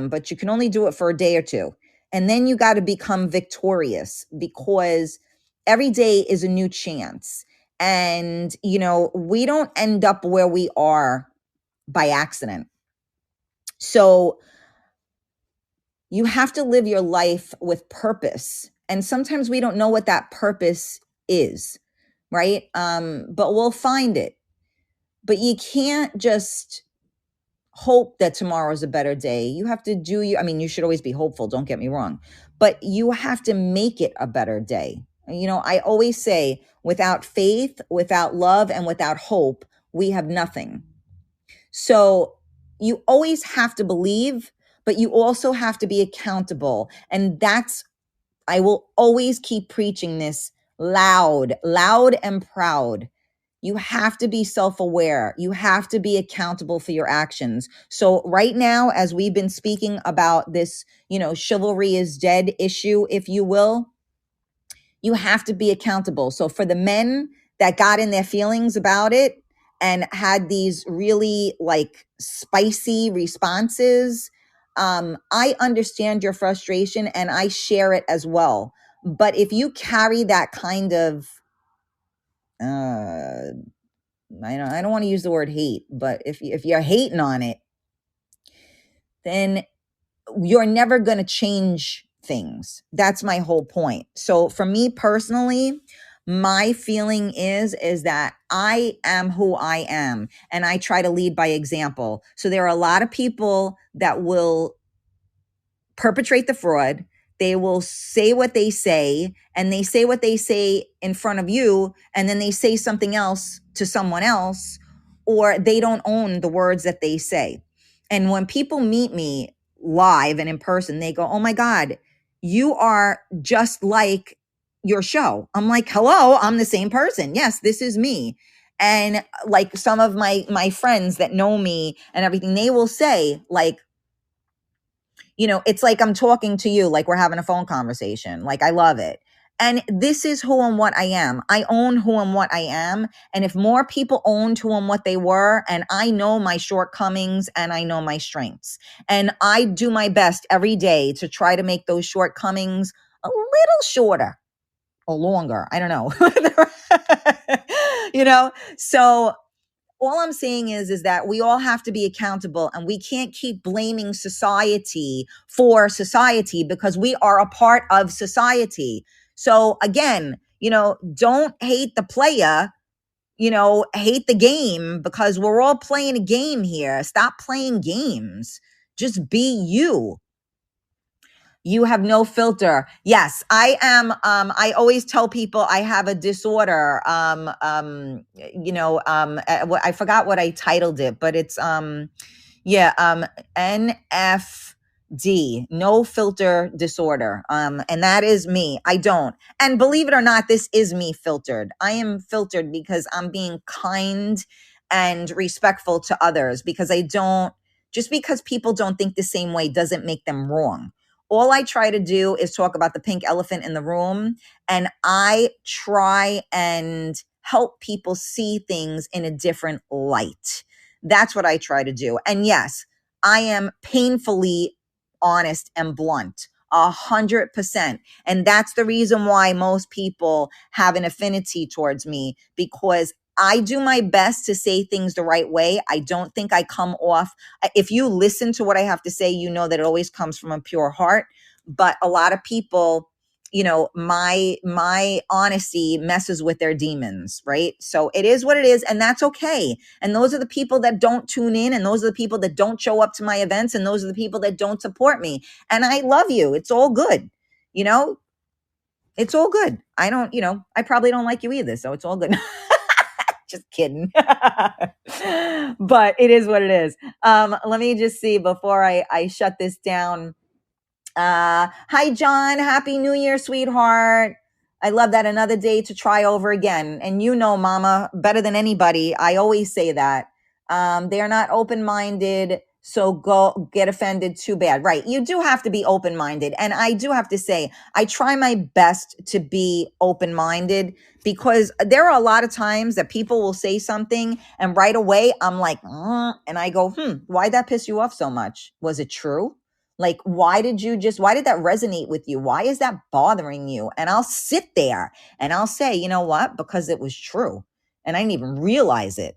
but you can only do it for a day or two. And then you got to become victorious, because every day is a new chance. And, we don't end up where we are by accident. So you have to live your life with purpose. And sometimes we don't know what that purpose is, right? But we'll find it. But you can't just hope that tomorrow is a better day. You have to you should always be hopeful, don't get me wrong, but you have to make it a better day. I always say, without faith, without love, and without hope, we have nothing. So you always have to believe, but you also have to be accountable. And I will always keep preaching this loud and proud. You have to be self-aware. You have to be accountable for your actions. So right now, as we've been speaking about this, chivalry is dead issue, if you will, you have to be accountable. So for the men that got in their feelings about it, and had these really like spicy responses, I understand your frustration and I share it as well. But if you carry that kind of, I don't want to use the word hate, but if you're hating on it, then you're never going to change things. That's my whole point. So for me personally, my feeling is that I am who I am and I try to lead by example. So there are a lot of people that will perpetrate the fraud. They will say what they say, and they say what they say in front of you, and then they say something else to someone else, or they don't own the words that they say. And when people meet me live and in person, they go, "Oh my God, you are just like your show." I'm like, "Hello, I'm the same person. Yes, this is me." And like some of my friends that know me and everything, they will say like, it's like I'm talking to you, like we're having a phone conversation. Like, I love it. And this is who and what I am. I own who and what I am. And if more people owned who and what they were, and I know my shortcomings and I know my strengths, and I do my best every day to try to make those shortcomings a little shorter or longer. I don't know. So all I'm saying is that we all have to be accountable, and we can't keep blaming society for society because we are a part of society. So again, don't hate the player, hate the game, because we're all playing a game here. Stop playing games. Just be you. You have no filter. Yes, I am. I always tell people I have a disorder. I forgot what I titled it, but it's NFD, no filter disorder. And that is me. I don't. And believe it or not, this is me filtered. I am filtered because I'm being kind and respectful to others, because just because people don't think the same way doesn't make them wrong. All I try to do is talk about the pink elephant in the room, and I try and help people see things in a different light. That's what I try to do. And yes, I am painfully honest and blunt, 100%. And that's the reason why most people have an affinity towards me, because I do my best to say things the right way. I don't think I come off. If you listen to what I have to say, you know that it always comes from a pure heart. But a lot of people, my honesty messes with their demons, right? So it is what it is, and that's okay. And those are the people that don't tune in, and those are the people that don't show up to my events, and those are the people that don't support me. And I love you. It's all good. It's all good. I probably don't like you either, so it's all good. Just kidding. But it is what it is. Let me just see before I shut this down. Hi, John. Happy New Year, sweetheart. I love that. Another day to try over again. And Mama, better than anybody, I always say that. They are not open-minded, so go get offended. Too bad. Right. You do have to be open-minded. And I do have to say, I try my best to be open-minded, because there are a lot of times that people will say something and right away I'm like, and I go, why'd that piss you off so much? Was it true? Like, why did that resonate with you? Why is that bothering you? And I'll sit there and I'll say, you know what? Because it was true. And I didn't even realize it.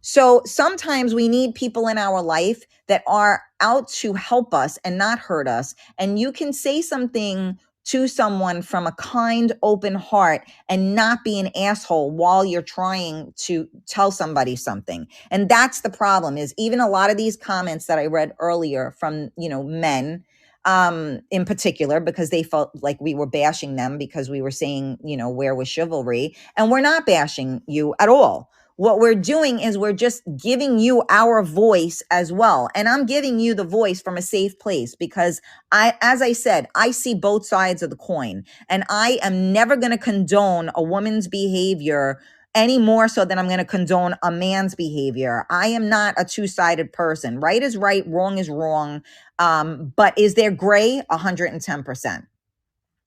So sometimes we need people in our life that are out to help us and not hurt us. And you can say something to someone from a kind, open heart and not be an asshole while you're trying to tell somebody something. And that's the problem, is even a lot of these comments that I read earlier from, men, in particular, because they felt like we were bashing them because we were saying, where was chivalry? And we're not bashing you at all. What we're doing is we're just giving you our voice as well. And I'm giving you the voice from a safe place, because as I said, I see both sides of the coin, and I am never going to condone a woman's behavior any more so than I'm going to condone a man's behavior. I am not a two-sided person. Right is right, wrong is wrong. But is there gray? 110%.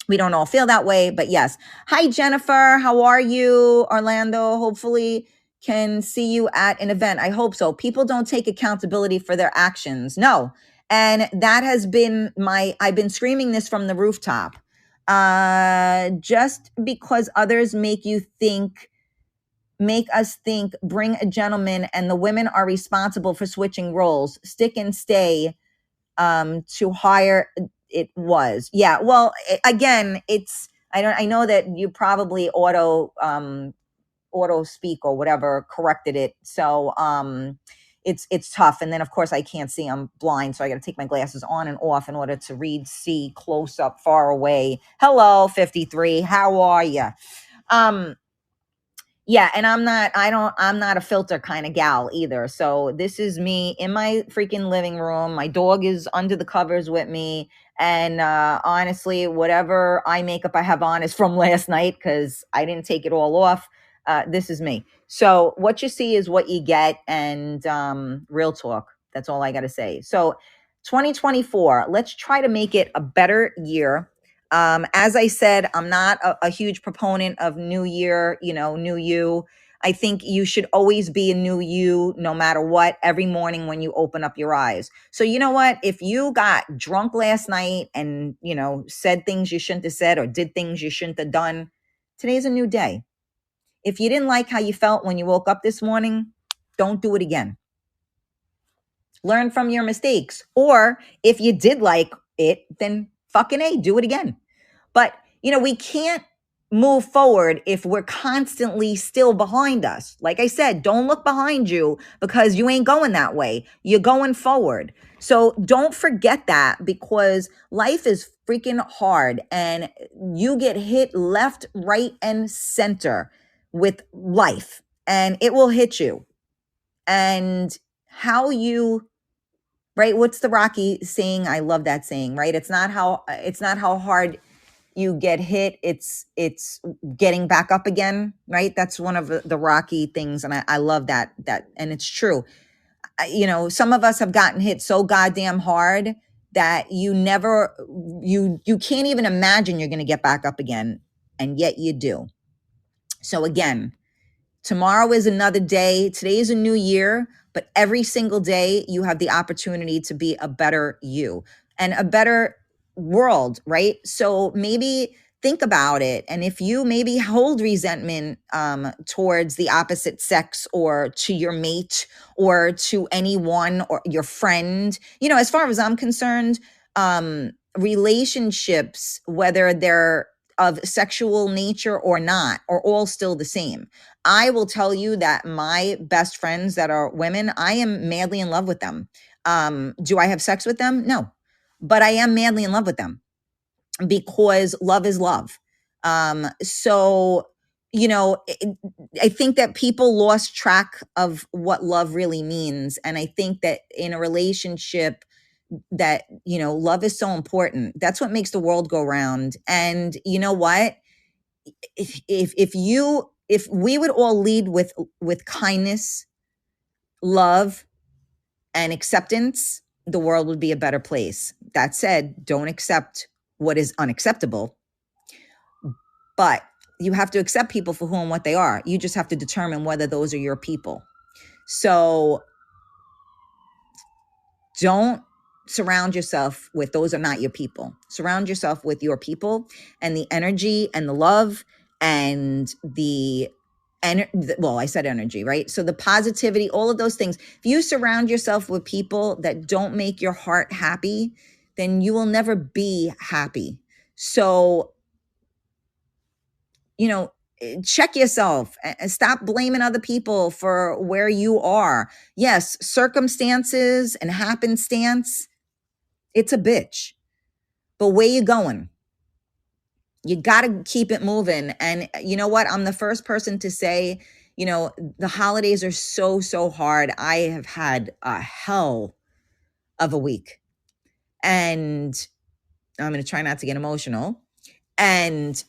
We don't all feel that way, but yes. Hi, Jennifer. How are you? Orlando, hopefully can see you at an event. I hope so. People don't take accountability for their actions. No. And that has been I've been screaming this from the rooftop. Just because others make us think, bring a gentleman, and the women are responsible for switching roles. Stick and stay to hire it was. Yeah. Well, again, I know that you probably auto speak or whatever corrected it. So it's tough. And then of course I can't see, I'm blind. So I got to take my glasses on and off in order to read, see close up, far away. Hello, 53. How are you? Yeah, and I'm not a filter kind of gal either. So this is me in my freaking living room. My dog is under the covers with me. And honestly, whatever eye makeup I have on is from last night because I didn't take it all off. This is me. So what you see is what you get, and real talk. That's all I got to say. So 2024, let's try to make it a better year. As I said, I'm not a huge proponent of new year, new you. I think you should always be a new you, no matter what, every morning when you open up your eyes. So you know what? If you got drunk last night and, said things you shouldn't have said or did things you shouldn't have done, today's a new day. If you didn't like how you felt when you woke up this morning, don't do it again. Learn from your mistakes. Or if you did like it, then fucking A, do it again. But, we can't move forward if we're constantly still behind us. Like I said, don't look behind you because you ain't going that way. You're going forward. So don't forget that, because life is freaking hard and you get hit left, right, and center with life, and it will hit you. And right? What's the Rocky saying? I love that saying, right? It's not how hard you get hit, it's getting back up again, right? That's one of the Rocky things, and I love that, and it's true. Some of us have gotten hit so goddamn hard that you can't even imagine you're going to get back up again, and yet you do. So again, tomorrow is another day. Today is a new year, but every single day you have the opportunity to be a better you and a better world, right? So maybe think about it. And if you maybe hold resentment towards the opposite sex or to your mate or to anyone or your friend, as far as I'm concerned, relationships, whether they're of sexual nature or not, are all still the same. I will tell you that my best friends that are women, I am madly in love with them. Do I have sex with them? No, but I am madly in love with them because love is love. So, I think that people lost track of what love really means. And I think that in a relationship that, love is so important. That's what makes the world go round. And you know what? If we would all lead with kindness, love, and acceptance, the world would be a better place. That said, don't accept what is unacceptable, but you have to accept people for who and what they are. You just have to determine whether those are your people. So don't surround yourself with those are not your people. Surround yourself with your people and the energy and the love and I said energy, right? So the positivity, all of those things. If you surround yourself with people that don't make your heart happy, then you will never be happy. So, check yourself and stop blaming other people for where you are. Yes, circumstances and happenstance, it's a bitch. But where you going? You got to keep it moving. And you know what? I'm the first person to say, the holidays are so, so hard. I have had a hell of a week. And I'm going to try not to get emotional. And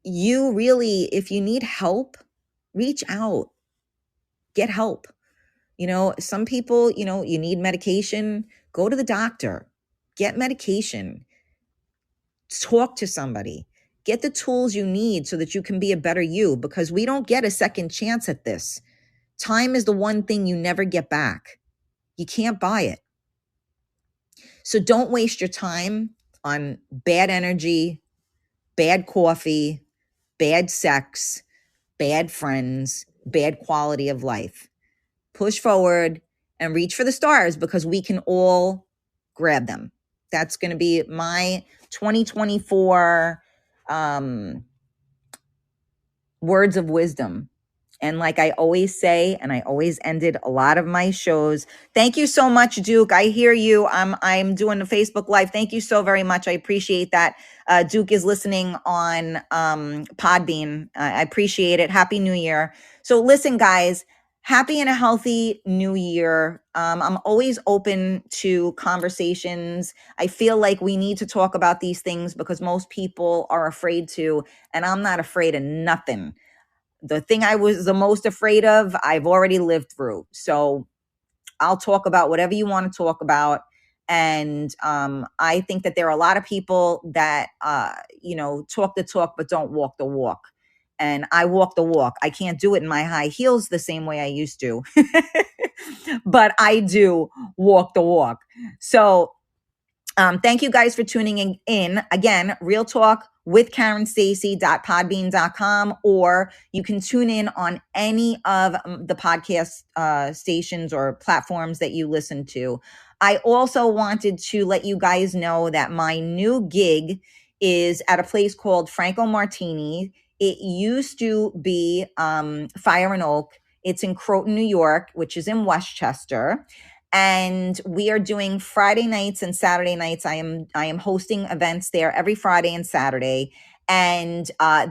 you really, if you need help, reach out, get help. Some people, you need medication, go to the doctor, get medication, talk to somebody. Get the tools you need so that you can be a better you, because we don't get a second chance at this. Time is the one thing you never get back. You can't buy it. So don't waste your time on bad energy, bad coffee, bad sex, bad friends, bad quality of life. Push forward and reach for the stars, because we can all grab them. That's going to be my 2024 words of wisdom. And like I always say, and I always ended a lot of my shows. Thank you so much, Duke. I hear you. I'm doing a Facebook Live. Thank you so very much. I appreciate that. Duke is listening on Podbean. I appreciate it. Happy New Year. So listen, guys, happy and a healthy new year. I'm always open to conversations. I feel like we need to talk about these things because most people are afraid to, and I'm not afraid of nothing. The thing I was the most afraid of, I've already lived through. So I'll talk about whatever you want to talk about. And I think that there are a lot of people that, talk the talk, but don't walk the walk. And I walk the walk. I can't do it in my high heels the same way I used to, but I do walk the walk. So thank you guys for tuning in. Again, Real Talk with KarenStacy.podbean.com, or you can tune in on any of the podcast stations or platforms that you listen to. I also wanted to let you guys know that my new gig is at a place called Franco Martini. It used to be Fire and Oak. It's in Croton, New York, which is in Westchester. And we are doing Friday nights and Saturday nights. I am hosting events there every Friday and Saturday. And